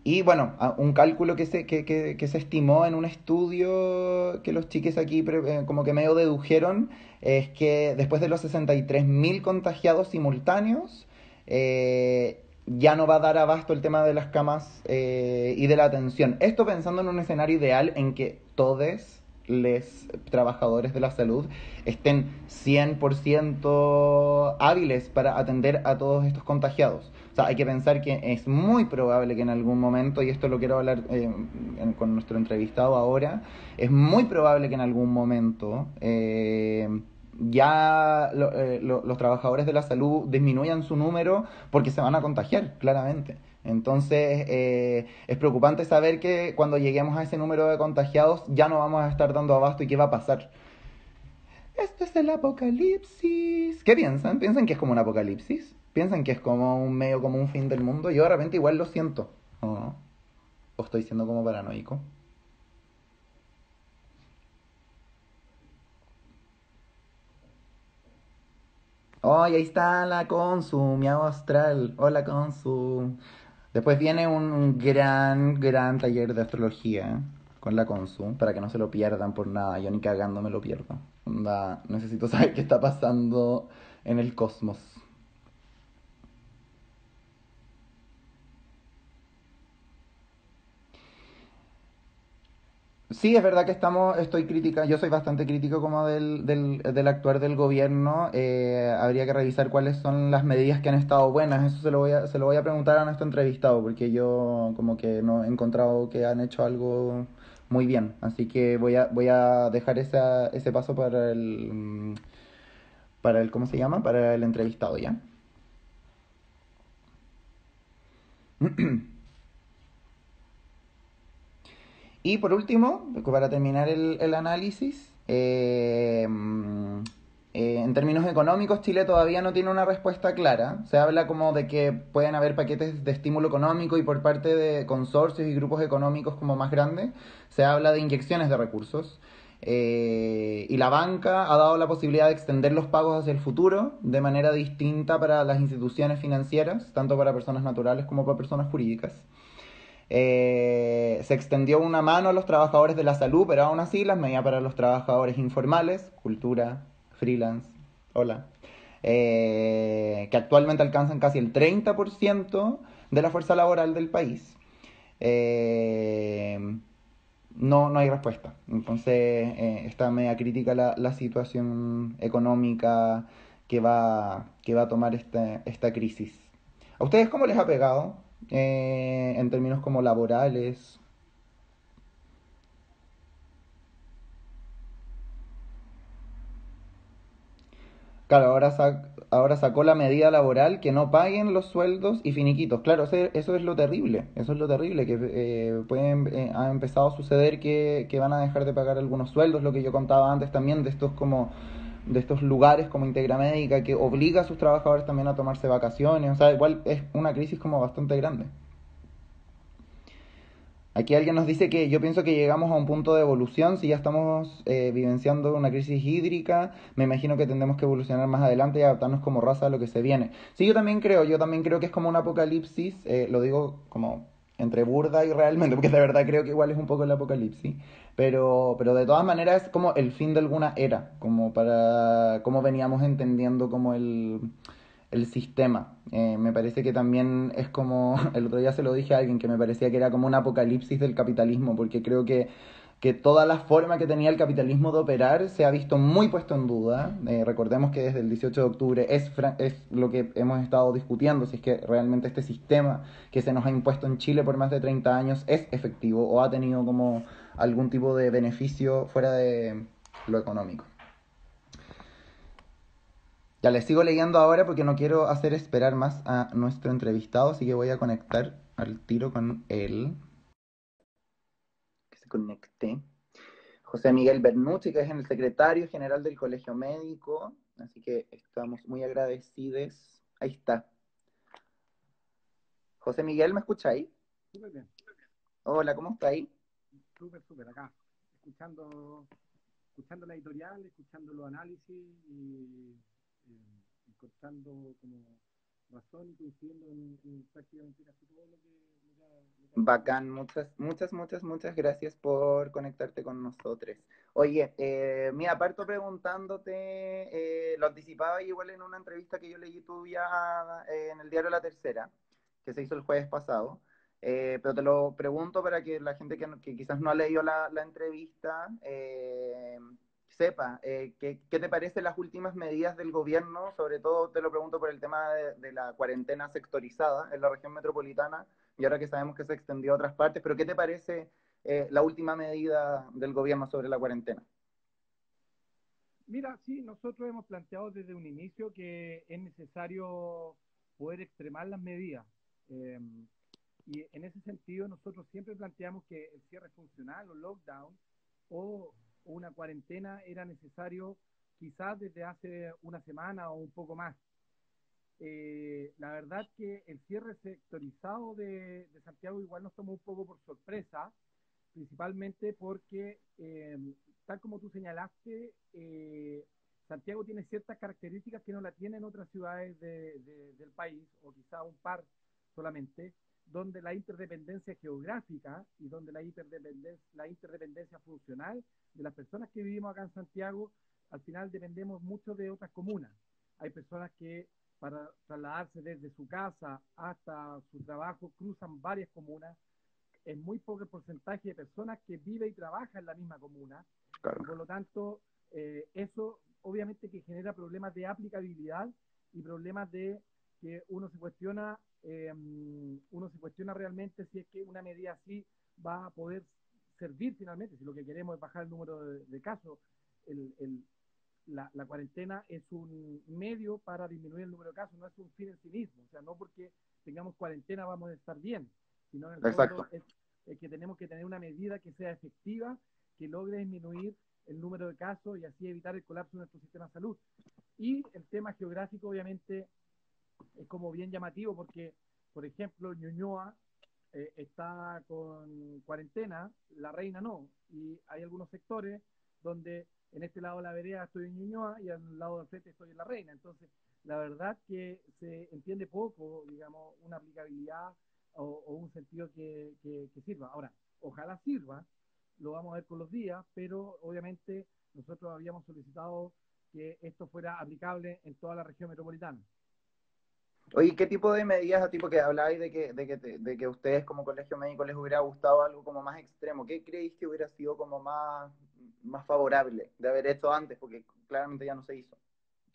Y bueno, un cálculo que se estimó en un estudio que los chiques aquí como que medio dedujeron es que después de los 63.000 contagiados simultáneos, ya no va a dar abasto el tema de las camas y de la atención. Esto pensando en un escenario ideal en que todos los trabajadores de la salud estén 100% hábiles para atender a todos estos contagiados. O sea, hay que pensar que es muy probable que en algún momento, y esto lo quiero hablar con nuestro entrevistado ahora, es muy probable que en algún momento los trabajadores de la salud disminuyan su número porque se van a contagiar, claramente. Entonces, es preocupante saber que cuando lleguemos a ese número de contagiados ya no vamos a estar dando abasto y qué va a pasar. Esto es el apocalipsis. ¿Qué piensan? ¿Piensan que es como un apocalipsis? ¿Piensan que es como un medio, como un fin del mundo? Yo de repente igual lo siento. ¿O no? ¿O estoy siendo como paranoico? Oh, y ahí está la Consu, mi austral. Hola Consu. Después viene un gran taller de astrología con la Consu, para que no se lo pierdan por nada. Yo ni cagando me lo pierdo. Onda, necesito saber qué está pasando en el cosmos. Sí, es verdad que yo soy bastante crítico como del actuar del gobierno. Habría que revisar cuáles son las medidas que han estado buenas. Eso se lo voy a preguntar a nuestro entrevistado, porque yo como que no he encontrado que han hecho algo muy bien. Así que voy a dejar ese paso para el, ¿cómo se llama? Para el entrevistado, ¿ya? Y por último, para terminar el análisis, en términos económicos, Chile todavía no tiene una respuesta clara. Se habla como de que pueden haber paquetes de estímulo económico y por parte de consorcios y grupos económicos como más grandes, se habla de inyecciones de recursos. Y la banca ha dado la posibilidad de extender los pagos hacia el futuro de manera distinta para las instituciones financieras, tanto para personas naturales como para personas jurídicas. Se extendió una mano a los trabajadores de la salud, pero aún así las medidas para los trabajadores informales, cultura, freelance, hola, que actualmente alcanzan casi el 30% de la fuerza laboral del país, eh, no hay respuesta. Entonces está media crítica la situación económica que va a tomar esta crisis. ¿A ustedes cómo les ha pegado en términos como laborales? Claro, ahora sacó la medida laboral que no paguen los sueldos y finiquitos. Claro, eso es lo terrible. Eso es lo terrible, que ha empezado a suceder que van a dejar de pagar algunos sueldos, lo que yo contaba antes también de estos lugares como Integra Médica que obliga a sus trabajadores también a tomarse vacaciones. O sea, igual es una crisis como bastante grande. Aquí alguien nos dice que yo pienso que llegamos a un punto de evolución, si ya estamos vivenciando una crisis hídrica, me imagino que tendremos que evolucionar más adelante y adaptarnos como raza a lo que se viene. Sí, yo también creo que es como un apocalipsis, lo digo como entre burda y realmente, porque de verdad creo que igual es un poco el apocalipsis, pero de todas maneras es como el fin de alguna era, como para cómo veníamos entendiendo como el sistema. Me parece que también es como, el otro día se lo dije a alguien, que me parecía que era como un apocalipsis del capitalismo, porque creo que toda la forma que tenía el capitalismo de operar se ha visto muy puesto en duda. Recordemos que desde el 18 de octubre es lo que hemos estado discutiendo, si es que realmente este sistema que se nos ha impuesto en Chile por más de 30 años es efectivo o ha tenido como algún tipo de beneficio fuera de lo económico. Ya les sigo leyendo ahora porque no quiero hacer esperar más a nuestro entrevistado, así que voy a conectar al tiro con él. Que se conecte. José Miguel Bernucci, que es el secretario general del Colegio Médico, así que estamos muy agradecidos. Ahí está. José Miguel, ¿me escucháis? Súper bien, Hola, ¿cómo estáis? súper acá, escuchando la editorial, escuchando los análisis y encontrando como razón y coincidiendo en prácticamente casi todo lo que ha dicho. Bacán, muchas gracias por conectarte con nosotros. Oye, mira, parto preguntándote, lo anticipaba igual en una entrevista que yo leí tuya en el diario La Tercera, que se hizo el jueves pasado, pero te lo pregunto para que la gente que quizás no ha leído la entrevista sepa, ¿qué te parecen las últimas medidas del gobierno? Sobre todo te lo pregunto por el tema de la cuarentena sectorizada en la región metropolitana y ahora que sabemos que se extendió a otras partes, pero ¿qué te parece la última medida del gobierno sobre la cuarentena? Mira, sí, nosotros hemos planteado desde un inicio que es necesario poder extremar las medidas. Eh, y en ese sentido, nosotros siempre planteamos que el cierre funcional o lockdown o una cuarentena era necesario quizás desde hace una semana o un poco más. La verdad que el cierre sectorizado de Santiago igual nos tomó un poco por sorpresa, principalmente porque, tal como tú señalaste, Santiago tiene ciertas características que no la tienen otras ciudades del país, o quizá un par solamente, donde la interdependencia geográfica y donde la interdependencia funcional de las personas que vivimos acá en Santiago, al final dependemos mucho de otras comunas. Hay personas que para trasladarse desde su casa hasta su trabajo cruzan varias comunas, es muy poco el porcentaje de personas que vive y trabaja en la misma comuna y por Claro. lo tanto eso obviamente que genera problemas de aplicabilidad y problemas de que uno se cuestiona realmente si es que una medida así va a poder servir finalmente, si lo que queremos es bajar el número de casos. El, el, la cuarentena es un medio para disminuir el número de casos, no es un fin en sí mismo. O sea, no porque tengamos cuarentena vamos a estar bien, sino en el fondo Exacto. es que tenemos que tener una medida que sea efectiva, que logre disminuir el número de casos y así evitar el colapso de nuestro sistema de salud. Y el tema geográfico, obviamente, es como bien llamativo porque, por ejemplo, Ñuñoa está con cuarentena, La Reina no, y hay algunos sectores donde en este lado de la vereda estoy en Ñuñoa y al lado del frente estoy en La Reina. Entonces, la verdad que se entiende poco, digamos, una aplicabilidad o un sentido que sirva. Ahora, ojalá sirva, lo vamos a ver con los días, pero obviamente nosotros habíamos solicitado que esto fuera aplicable en toda la región metropolitana. Oye, ¿qué tipo de medidas, a tipo que hablabais de que a ustedes como colegio médico les hubiera gustado algo como más extremo? ¿Qué creéis que hubiera sido como más favorable de haber hecho antes? Porque claramente ya no se hizo.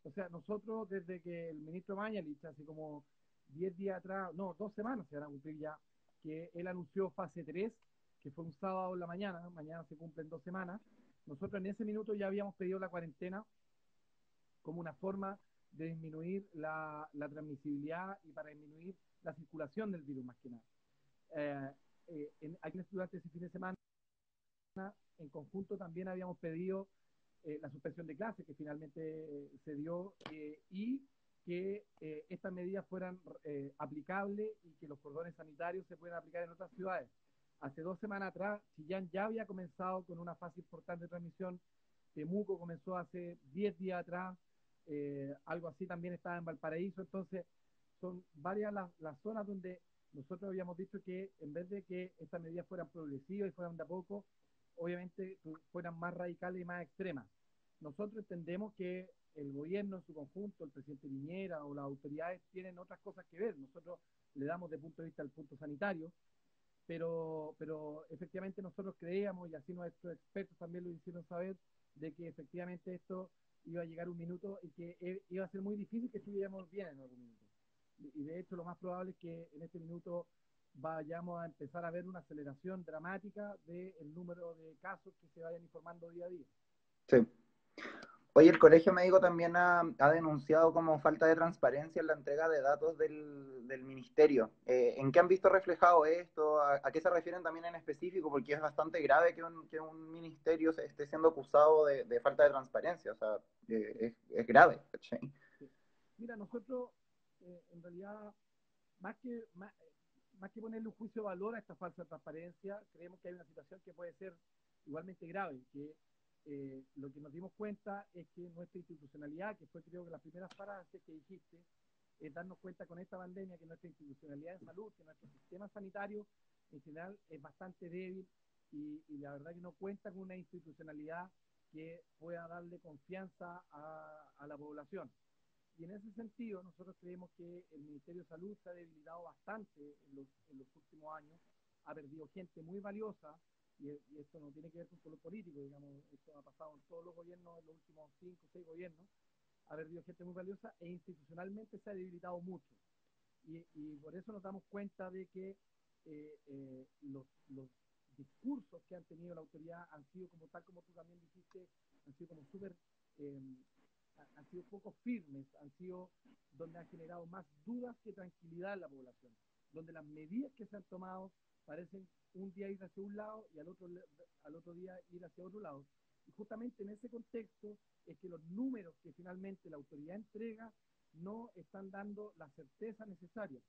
O sea, nosotros desde que el ministro Mañalich, hace como 10 días atrás, no, 2 semanas se van a cumplir ya, que él anunció fase 3, que fue un sábado en la mañana, mañana se cumplen 2 semanas, nosotros en ese minuto ya habíamos pedido la cuarentena como una forma de disminuir la transmisibilidad y para disminuir la circulación del virus más que nada. Aquí durante ese fin de semana, en conjunto también habíamos pedido la suspensión de clases que finalmente se dio y que estas medidas fueran aplicables y que los cordones sanitarios se puedan aplicar en otras ciudades. Hace 2 semanas atrás, Chillán ya había comenzado con una fase importante de transmisión, Temuco comenzó hace 10 días atrás, algo así también estaba en Valparaíso, entonces son varias las zonas donde nosotros habíamos dicho que en vez de que estas medidas fueran progresivas y fueran de a poco, obviamente fueran más radicales y más extremas. Nosotros entendemos que el gobierno en su conjunto, el presidente Piñera o las autoridades tienen otras cosas que ver. Nosotros le damos de punto de vista el punto sanitario, pero efectivamente nosotros creíamos, y así nuestros expertos también lo hicieron saber, de que efectivamente esto iba a llegar un minuto y que iba a ser muy difícil que estuviéramos bien en algún minuto. Y de hecho lo más probable es que en este minuto vayamos a empezar a ver una aceleración dramática del número de casos que se vayan informando día a día. Sí. Oye, el Colegio Médico también ha denunciado como falta de transparencia en la entrega de datos del ministerio. ¿En qué han visto reflejado esto? ¿A qué se refieren también en específico? Porque es bastante grave que un ministerio se esté siendo acusado de falta de transparencia. O sea, es grave. ¿Cachai? Sí. Mira, nosotros en realidad, más que, más, más que ponerle un juicio de valor a esta falsa transparencia, creemos que hay una situación que puede ser igualmente grave, que lo que nos dimos cuenta es que nuestra institucionalidad, que fue creo que las primeras frases que dijiste, es darnos cuenta con esta pandemia que nuestra institucionalidad en salud, que nuestro sistema sanitario en general es bastante débil y la verdad que no cuenta con una institucionalidad que pueda darle confianza a la población. Y en ese sentido, nosotros creemos que el Ministerio de Salud se ha debilitado bastante en los últimos años, ha perdido gente muy valiosa, y esto no tiene que ver con solo políticos, digamos, esto ha pasado en todos los gobiernos, en los últimos 5 o 6 gobiernos, ha perdido gente muy valiosa e institucionalmente se ha debilitado mucho. Y por eso nos damos cuenta de que los discursos que han tenido la autoridad han sido como tal como tú también dijiste, han sido como súper eh, han sido poco firmes, han sido donde han generado más dudas que tranquilidad en la población, donde las medidas que se han tomado parecen un día ir hacia un lado y al otro día ir hacia otro lado. Y justamente en ese contexto es que los números que finalmente la autoridad entrega no están dando la certeza necesaria.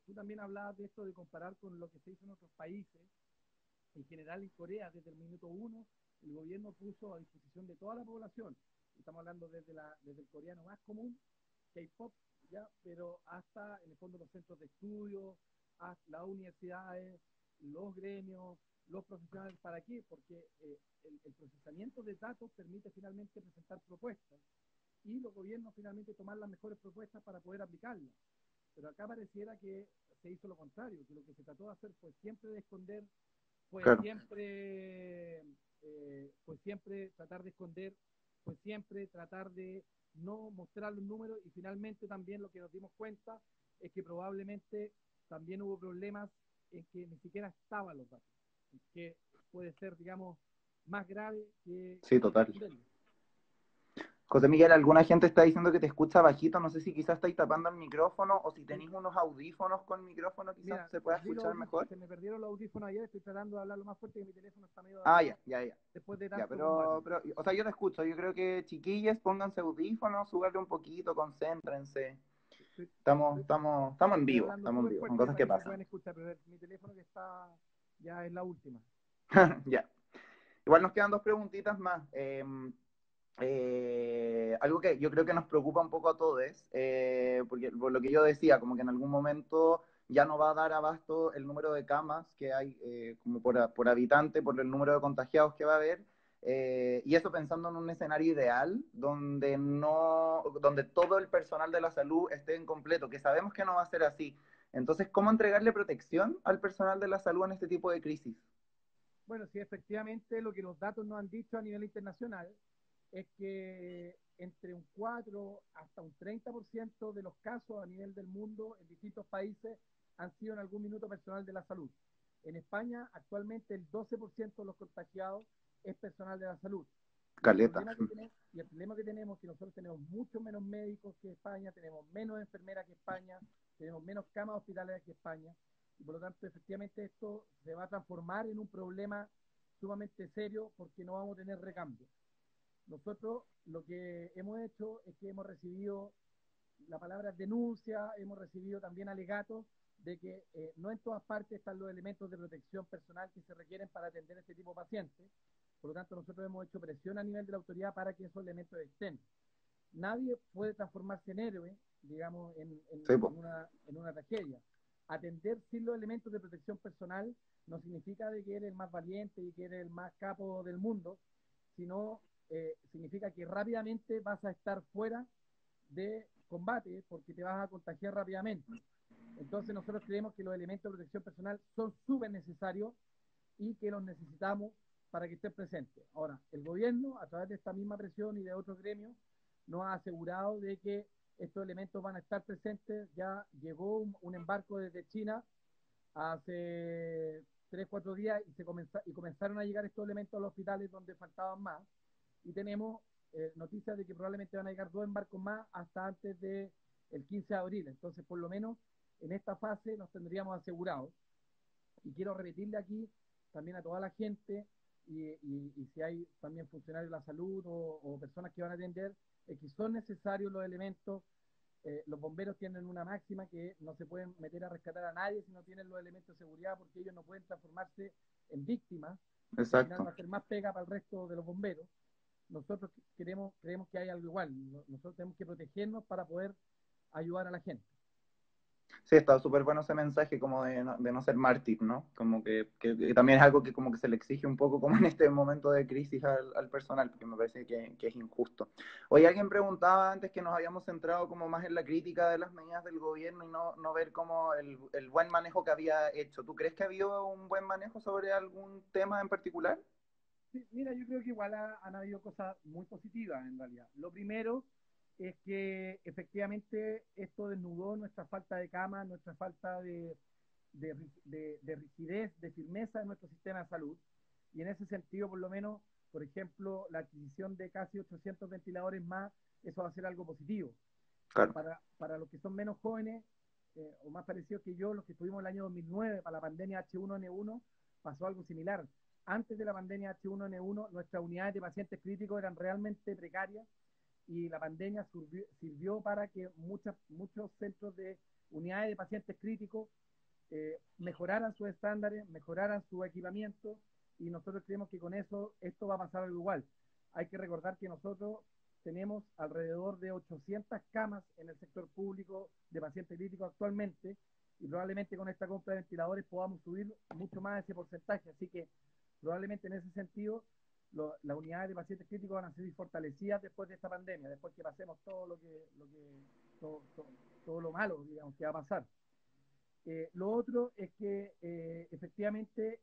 Tú también hablabas de esto de comparar con lo que se hizo en otros países. En general, en Corea, desde el minuto uno, el gobierno puso a disposición de toda la población. Estamos hablando desde el coreano más común, K-pop, ya, pero hasta, en el fondo, los centros de estudio, hasta las universidades, los gremios, los profesionales. ¿Para qué? Porque el procesamiento de datos permite finalmente presentar propuestas y los gobiernos finalmente tomar las mejores propuestas para poder aplicarlas. Pero acá pareciera que se hizo lo contrario, que lo que se trató de hacer fue siempre de esconder, Claro. fue siempre tratar de esconder, fue siempre tratar de no mostrar los números y finalmente también lo que nos dimos cuenta es que probablemente también hubo problemas en que ni siquiera estaban los datos, que puede ser, digamos, más grave Sí, que total. esconderlo. José Miguel, alguna gente está diciendo que te escucha bajito. No sé si quizás estáis tapando el micrófono o si Sí, tenéis unos audífonos con micrófono, quizás mira, se pueda escuchar mejor. se me perdieron los audífonos ayer, estoy tratando de hablar lo más fuerte que mi teléfono está medio Ah, dañado ya, ya, ya. después de Ya, tanto combate. o sea, yo te escucho. Yo creo que chiquillas, pónganse audífonos, súbale un poquito, concéntrense. Estoy, estoy hablando Estamos en súper vivo, son fuerte cosas para que que me pasan. puedan escuchar, pero mi teléfono que está ya es la última. Ya. Igual nos quedan dos preguntitas más. Algo que yo creo que nos preocupa un poco a todos, porque por lo que yo decía, como que en algún momento ya no va a dar abasto el número de camas que hay como por habitante, por el número de contagiados que va a haber, y eso pensando en un escenario ideal donde no, donde todo el personal de la salud esté en completo, que sabemos que no va a ser así. Entonces, ¿cómo entregarle protección al personal de la salud en este tipo de crisis? Bueno, sí, efectivamente lo que los datos nos han dicho a nivel internacional es que entre un 4 hasta un 30% de los casos a nivel del mundo en distintos países han sido en algún minuto personal de la salud. En España, actualmente el 12% de los contagiados es personal de la salud. Caleta. Y el problema que tenemos es que nosotros tenemos mucho menos médicos que España, tenemos menos enfermeras que España, tenemos menos camas hospitalarias que España, y por lo tanto, efectivamente, esto se va a transformar en un problema sumamente serio porque no vamos a tener recambio. Nosotros lo que hemos hecho es que hemos recibido la palabra denuncia, hemos recibido también alegatos de que no en todas partes están los elementos de protección personal que se requieren para atender este tipo de pacientes. Por lo tanto, nosotros hemos hecho presión a nivel de la autoridad para que esos elementos estén. Nadie puede transformarse en héroe, digamos, Sí, en una tragedia. atender sin los elementos de protección personal no significa de que eres el más valiente y que eres el más capo del mundo, sino significa que rápidamente vas a estar fuera de combate porque te vas a contagiar rápidamente. Entonces nosotros creemos que los elementos de protección personal son súper necesarios y que los necesitamos para que estén presentes. Ahora, el gobierno, a través de esta misma presión y de otros gremios, nos ha asegurado de que estos elementos van a estar presentes. Ya llegó un embarco desde China hace 3, 4 días y comenzaron a llegar estos elementos a los hospitales donde faltaban más. Y tenemos noticias de que probablemente van a llegar 2 embarcos más hasta antes del 15 de abril. Entonces, por lo menos en esta fase nos tendríamos asegurados. Y quiero repetirle aquí también a toda la gente y si hay también funcionarios de la salud o personas que van a atender, que son necesarios los elementos. Los bomberos tienen una máxima que no se pueden meter a rescatar a nadie si no tienen los elementos de seguridad porque ellos no pueden transformarse en víctimas, porque al final Exacto. va a ser más pega para el resto de los bomberos. Nosotros creemos que hay algo igual. Nosotros tenemos que protegernos para poder ayudar a la gente. Sí, está súper bueno ese mensaje como de no ser mártir, ¿no? Como que también es algo que como que se le exige un poco como en este momento de crisis al personal, porque me parece que es injusto. Hoy alguien preguntaba antes que nos habíamos centrado como más en la crítica de las medidas del gobierno y no ver como el buen manejo que había hecho. ¿Tú crees que ha habido un buen manejo sobre algún tema en particular? Sí, mira, yo creo que igual han habido cosas muy positivas en realidad. Lo primero es que efectivamente esto desnudó nuestra falta de cama, nuestra falta de rigidez, de firmeza en nuestro sistema de salud. Y en ese sentido, por lo menos, por ejemplo, la adquisición de casi 800 ventiladores más, eso va a ser algo positivo. Claro, Para los que son menos jóvenes o más parecidos que yo, los que estuvimos el año 2009 para la pandemia H1N1, pasó algo similar. Antes de la pandemia H1N1, nuestras unidades de pacientes críticos eran realmente precarias y la pandemia sirvió para que muchos centros de unidades de pacientes críticos mejoraran sus estándares, mejoraran su equipamiento y nosotros creemos que con eso esto va a pasar algo igual. Hay que recordar que nosotros tenemos alrededor de 800 camas en el sector público de pacientes críticos actualmente y probablemente con esta compra de ventiladores podamos subir mucho más ese porcentaje. Así que probablemente en ese sentido las unidades de pacientes críticos van a ser fortalecidas después de esta pandemia, después que pasemos todo lo malo, digamos, que va a pasar. Lo otro es que efectivamente,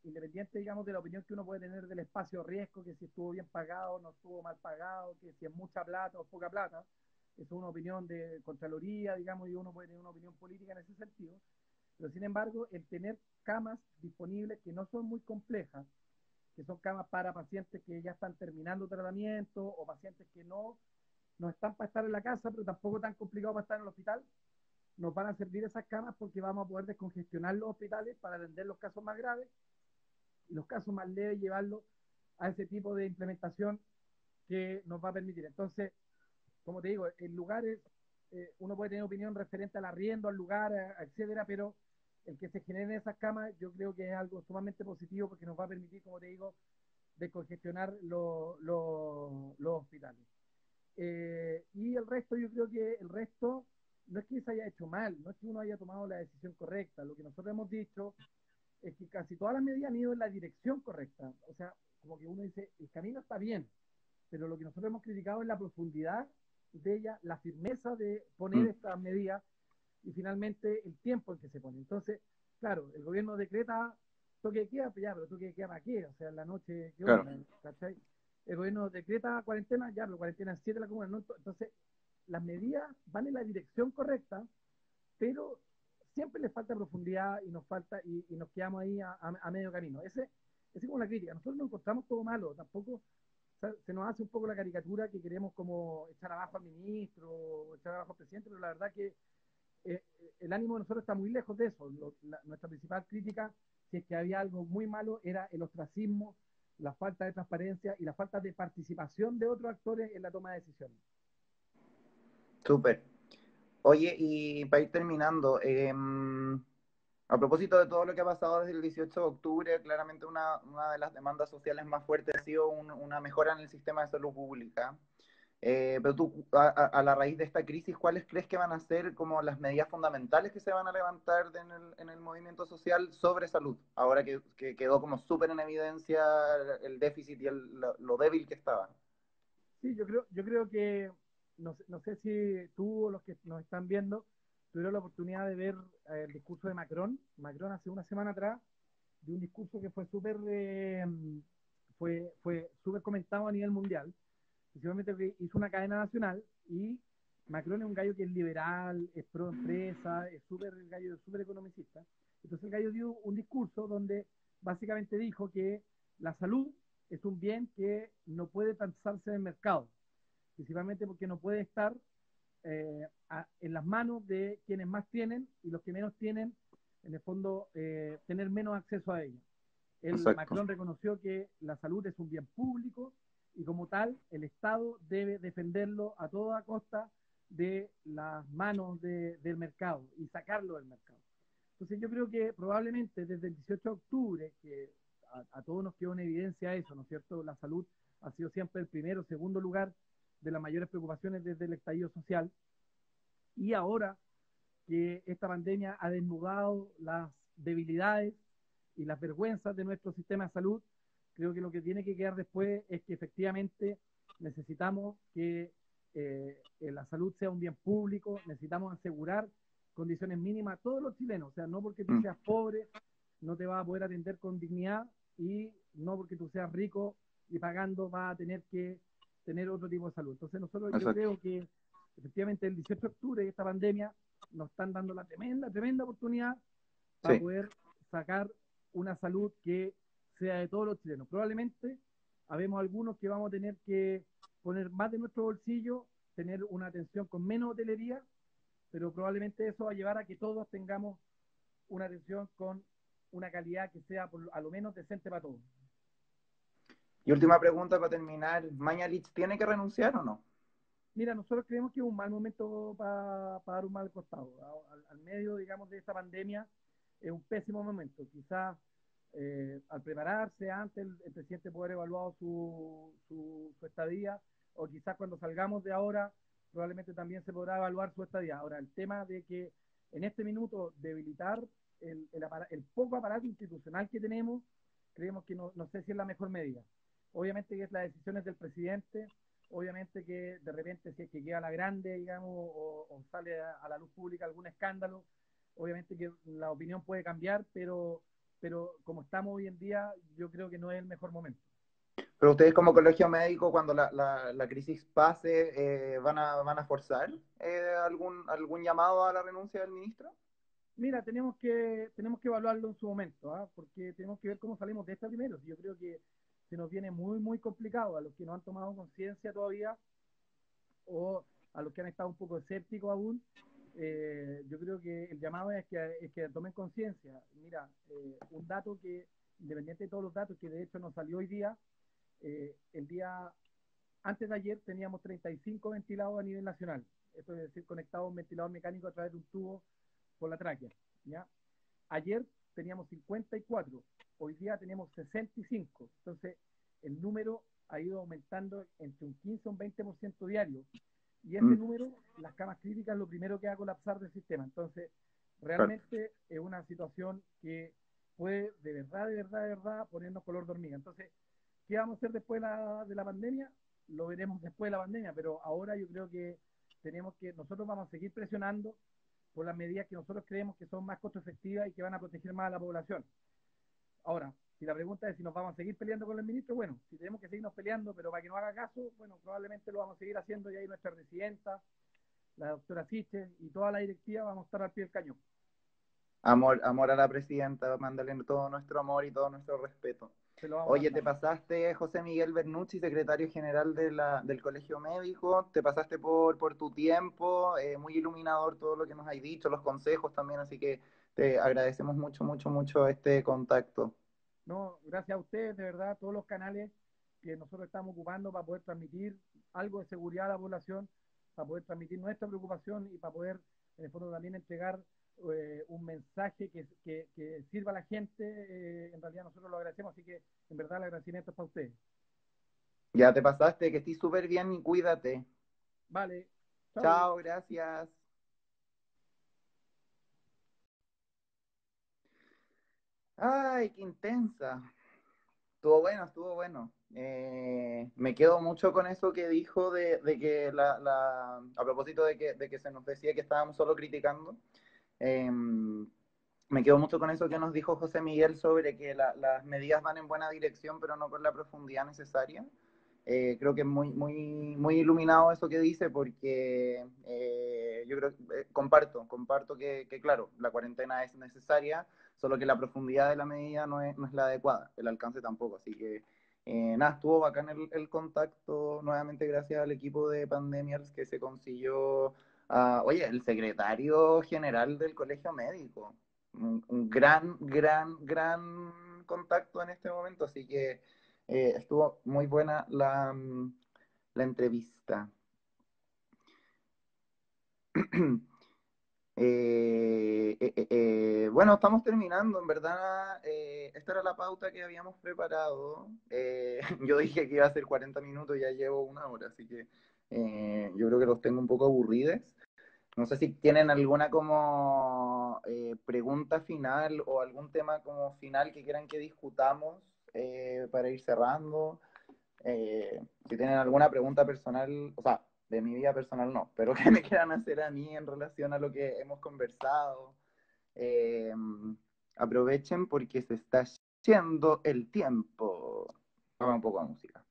independiente, digamos, de la opinión que uno puede tener del espacio de riesgo, que si estuvo bien pagado, no estuvo mal pagado, que si es mucha plata o poca plata, eso es una opinión de Contraloría, digamos, y uno puede tener una opinión política en ese sentido, pero sin embargo, el tener camas disponibles que no son muy complejas, que son camas para pacientes que ya están terminando tratamiento o pacientes que no están para estar en la casa, pero tampoco tan complicados para estar en el hospital, nos van a servir esas camas porque vamos a poder descongestionar los hospitales para atender los casos más graves y los casos más leves llevarlos a ese tipo de implementación que nos va a permitir. Entonces, como te digo, en lugares, uno puede tener opinión referente al arriendo, al lugar, etcétera, pero el que se generen esas camas yo creo que es algo sumamente positivo porque nos va a permitir, como te digo, descongestionar los hospitales. Y el resto, yo creo que el resto no es que se haya hecho mal, no es que uno haya tomado la decisión correcta. Lo que nosotros hemos dicho es que casi todas las medidas han ido en la dirección correcta. O sea, como que uno dice, el camino está bien, pero lo que nosotros hemos criticado es la profundidad de ella, la firmeza de poner mm, estas medidas y finalmente el tiempo en que se pone. Entonces, claro, el gobierno decreta toque de queda, pues ya, pero toque de queda para qué, o sea, en la noche, ¿qué claro. onda? ¿Cachai? El gobierno decreta cuarentena, ya, pero cuarentena en 7 de la comuna, ¿no? Entonces, las medidas van en la dirección correcta, pero siempre les falta profundidad y nos falta y nos quedamos ahí a medio camino. Ese es como la crítica. Nosotros no encontramos todo malo, tampoco o sea, se nos hace un poco la caricatura que queremos como echar abajo al ministro, o echar abajo al presidente, pero la verdad que el ánimo de nosotros está muy lejos de eso. Nuestra principal crítica, si es que había algo muy malo, era el ostracismo, la falta de transparencia y la falta de participación de otros actores en la toma de decisiones. Súper. Oye, y para ir terminando, a propósito de todo lo que ha pasado desde el 18 de octubre, claramente una de las demandas sociales más fuertes ha sido una mejora en el sistema de salud pública. Pero tú, a la raíz de esta crisis, ¿cuáles crees que van a ser como las medidas fundamentales que se van a levantar en el movimiento social sobre salud? Ahora que quedó como súper en evidencia el déficit y lo débil que estaba. Sí, yo creo que, no sé si tú o los que nos están viendo tuvieron la oportunidad de ver el discurso de Macron. Macron hace una semana atrás de un discurso que fue súper comentado a nivel mundial, principalmente que hizo una cadena nacional y Macron es un gallo que es liberal, es pro empresa, es súper el gallo, súper economicista. Entonces el gallo dio un discurso donde básicamente dijo que la salud es un bien que no puede transarse en el mercado, principalmente porque no puede estar en las manos de quienes más tienen y los que menos tienen, en el fondo, tener menos acceso a ella. Exacto. Macron reconoció que la salud es un bien público y como tal el Estado debe defenderlo a toda costa de las manos del mercado y sacarlo del mercado. Entonces yo creo que probablemente desde el 18 de octubre, que a todos nos quedó en evidencia eso, ¿no es cierto? La salud ha sido siempre el primero o segundo lugar de las mayores preocupaciones desde el estallido social y ahora que esta pandemia ha desnudado las debilidades y las vergüenzas de nuestro sistema de salud, creo que lo que tiene que quedar después es que efectivamente necesitamos que la salud sea un bien público, necesitamos asegurar condiciones mínimas a todos los chilenos, o sea, no porque tú Mm, seas pobre, no te vas a poder atender con dignidad y no porque tú seas rico y pagando vas a tener que tener otro tipo de salud. Entonces nosotros, yo exacto. creo que efectivamente el 18 de octubre de esta pandemia nos están dando la tremenda, tremenda oportunidad para Sí. poder sacar una salud que sea de todos los chilenos. Probablemente habemos algunos que vamos a tener que poner más de nuestro bolsillo, tener una atención con menos hotelería, pero probablemente eso va a llevar a que todos tengamos una atención con una calidad que sea a lo menos decente para todos. Y última pregunta para terminar. ¿Mañalich tiene que renunciar o no? Mira, nosotros creemos que es un mal momento para dar un mal costado. Al medio, digamos, de esta pandemia es un pésimo momento. Quizás al prepararse antes el presidente puede haber evaluado su estadía, o quizás cuando salgamos de ahora probablemente también se podrá evaluar su estadía. Ahora, el tema de que en este minuto debilitar el poco aparato institucional que tenemos, creemos que no sé si es la mejor medida. Obviamente que es las decisiones del presidente, obviamente que de repente si es que queda la grande, digamos, o sale a la luz pública algún escándalo, obviamente que la opinión puede cambiar, pero como estamos hoy en día, yo creo que no es el mejor momento. Pero ustedes como colegio médico, cuando la crisis pase, van a forzar algún llamado a la renuncia del ministro? Mira, tenemos que evaluarlo en su momento, ¿ah? Porque tenemos que ver cómo salimos de esta primero. Yo creo que se nos viene muy, muy complicado a los que no han tomado conciencia todavía o a los que han estado un poco escépticos aún. Yo creo que el llamado es que tomen conciencia. Mira, un dato que, independiente de todos los datos, que de hecho nos salió hoy día, el día antes de ayer teníamos 35 ventilados a nivel nacional. Esto es decir, conectados a un ventilador mecánico a través de un tubo por la tráquea. ¿Ya? Ayer teníamos 54, hoy día tenemos 65. Entonces, el número ha ido aumentando entre un 15 y un 20% diario. Y ese Mm, número, las camas críticas, es lo primero que va a colapsar del sistema. Entonces, claro. realmente es una situación que puede de verdad, de verdad, de verdad ponernos color de hormiga. Entonces, ¿qué vamos a hacer después de la pandemia? Lo veremos después de la pandemia, pero ahora yo creo que nosotros vamos a seguir presionando por las medidas que nosotros creemos que son más costo efectivas y que van a proteger más a la población. Ahora, si la pregunta es si nos vamos a seguir peleando con el ministro, bueno, si tenemos que seguirnos peleando, pero para que no haga caso, bueno, probablemente lo vamos a seguir haciendo y ahí nuestra presidenta, la doctora Siche y toda la directiva vamos a estar al pie del cañón. Amor a la presidenta, mándale todo nuestro amor y todo nuestro respeto. Se lo vamos a Oye, mandar. te pasaste José Miguel Bernucci, secretario general del Colegio Médico, te pasaste por tu tiempo, muy iluminador todo lo que nos has dicho, los consejos también, así que te agradecemos mucho, mucho, mucho este contacto. No, gracias a ustedes, de verdad, todos los canales que nosotros estamos ocupando para poder transmitir algo de seguridad a la población, para poder transmitir nuestra preocupación y para poder, en el fondo, también entregar un mensaje que sirva a la gente. En realidad nosotros lo agradecemos, así que en verdad el agradecimiento es para ustedes. Ya te pasaste, que estés súper bien y cuídate. Vale, chau. Chao, gracias. Ay, qué intensa. Estuvo bueno, estuvo bueno. Me quedo mucho con eso que dijo de que a propósito de que se nos decía que estábamos solo criticando. eh, Me quedo mucho con eso que nos dijo José Miguel sobre que las medidas van en buena dirección, pero no con la profundidad necesaria. Creo que es muy iluminado eso que dice porque yo creo comparto que, claro, la cuarentena es necesaria, solo que la profundidad de la medida no es la adecuada, el alcance tampoco. Así que nada, estuvo bacán el contacto, nuevamente gracias al equipo de Pandemias que se consiguió, oye, el secretario general del Colegio Médico, un gran contacto en este momento, así que estuvo muy buena la entrevista. Bueno, estamos terminando, en verdad. Esta era la pauta que habíamos preparado. Yo dije que iba a ser 40 minutos, ya llevo una hora, así que yo creo que los tengo un poco aburridos. No sé si tienen alguna como pregunta final o algún tema como final que quieran que discutamos para ir cerrando. Si tienen alguna pregunta personal, o sea, de mi vida personal no, pero que me quieran hacer a mí en relación a lo que hemos conversado, eh, aprovechen porque se está yendo el tiempo. Vamos un poco de música.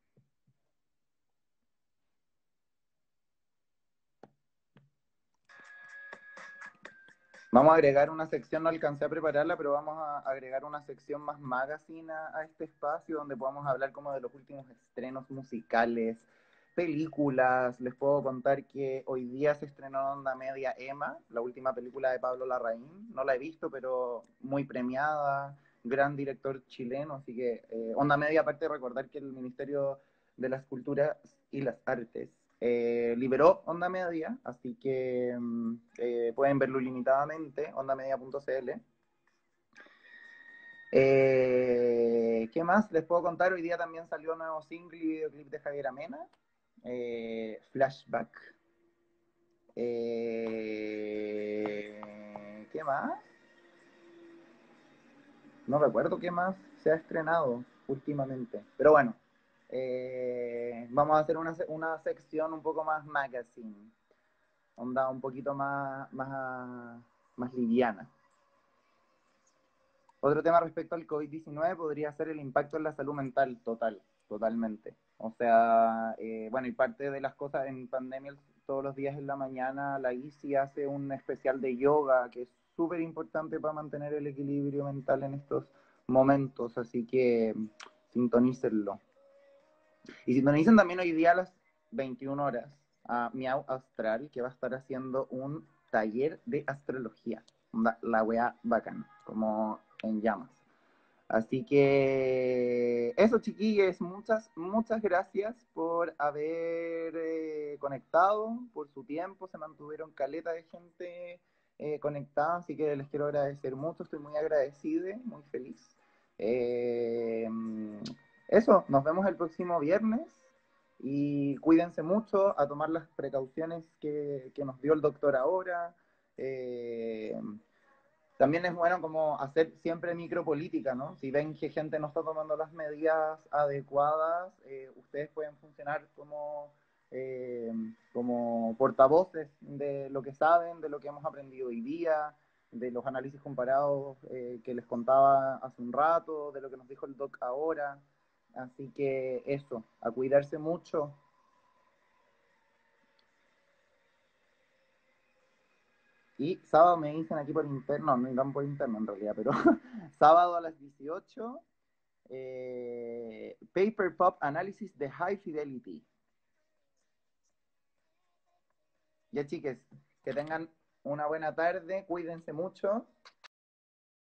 Vamos a agregar una sección, no alcancé a prepararla, pero vamos a agregar una sección más magazine a este espacio donde podamos hablar como de los últimos estrenos musicales, películas. Les puedo contar que hoy día se estrenó en Onda Media Emma, la última película de Pablo Larraín. No la he visto, pero muy premiada, gran director chileno, así que Onda Media, aparte de recordar que el Ministerio de las Culturas y las Artes liberó Onda Media, así que pueden verlo ilimitadamente, ondamedia.cl. ¿Qué más les puedo contar? Hoy día también salió un nuevo single y videoclip de Javier Amena, Flashback. ¿Qué más? No recuerdo qué más se ha estrenado últimamente, pero bueno, vamos a hacer una sección un poco más magazine, onda un poquito más liviana. Otro tema respecto al COVID-19 podría ser el impacto en la salud mental totalmente. O sea, bueno, y parte de las cosas en pandemia, todos los días en la mañana, la ICI hace un especial de yoga que es súper importante para mantener el equilibrio mental en estos momentos, así que sintonícenlo. Y sintonicen también hoy día a las 21 horas a Miau Astral, que va a estar haciendo un taller de astrología. La wea bacán, como en llamas. Así que eso, chiquillos, muchas gracias por haber conectado, por su tiempo, se mantuvieron caleta de gente conectada, así que les quiero agradecer mucho, estoy muy agradecido, muy feliz. Eh, Eso, nos vemos el próximo viernes y cuídense mucho, a tomar las precauciones que nos dio el doctor ahora. Eh, También es bueno como hacer siempre micropolítica, ¿no? Si ven que gente no está tomando las medidas adecuadas, ustedes pueden funcionar eh, como portavoces de lo que saben, de lo que hemos aprendido hoy día, de los análisis comparados que les contaba hace un rato, de lo que nos dijo el doc ahora. Así que eso, a cuidarse mucho. Y sábado me dicen aquí por interno, no irán por interno en realidad, pero sábado a las 18 Paper Pop Análisis de High Fidelity. Ya chiques, que tengan una buena tarde, cuídense mucho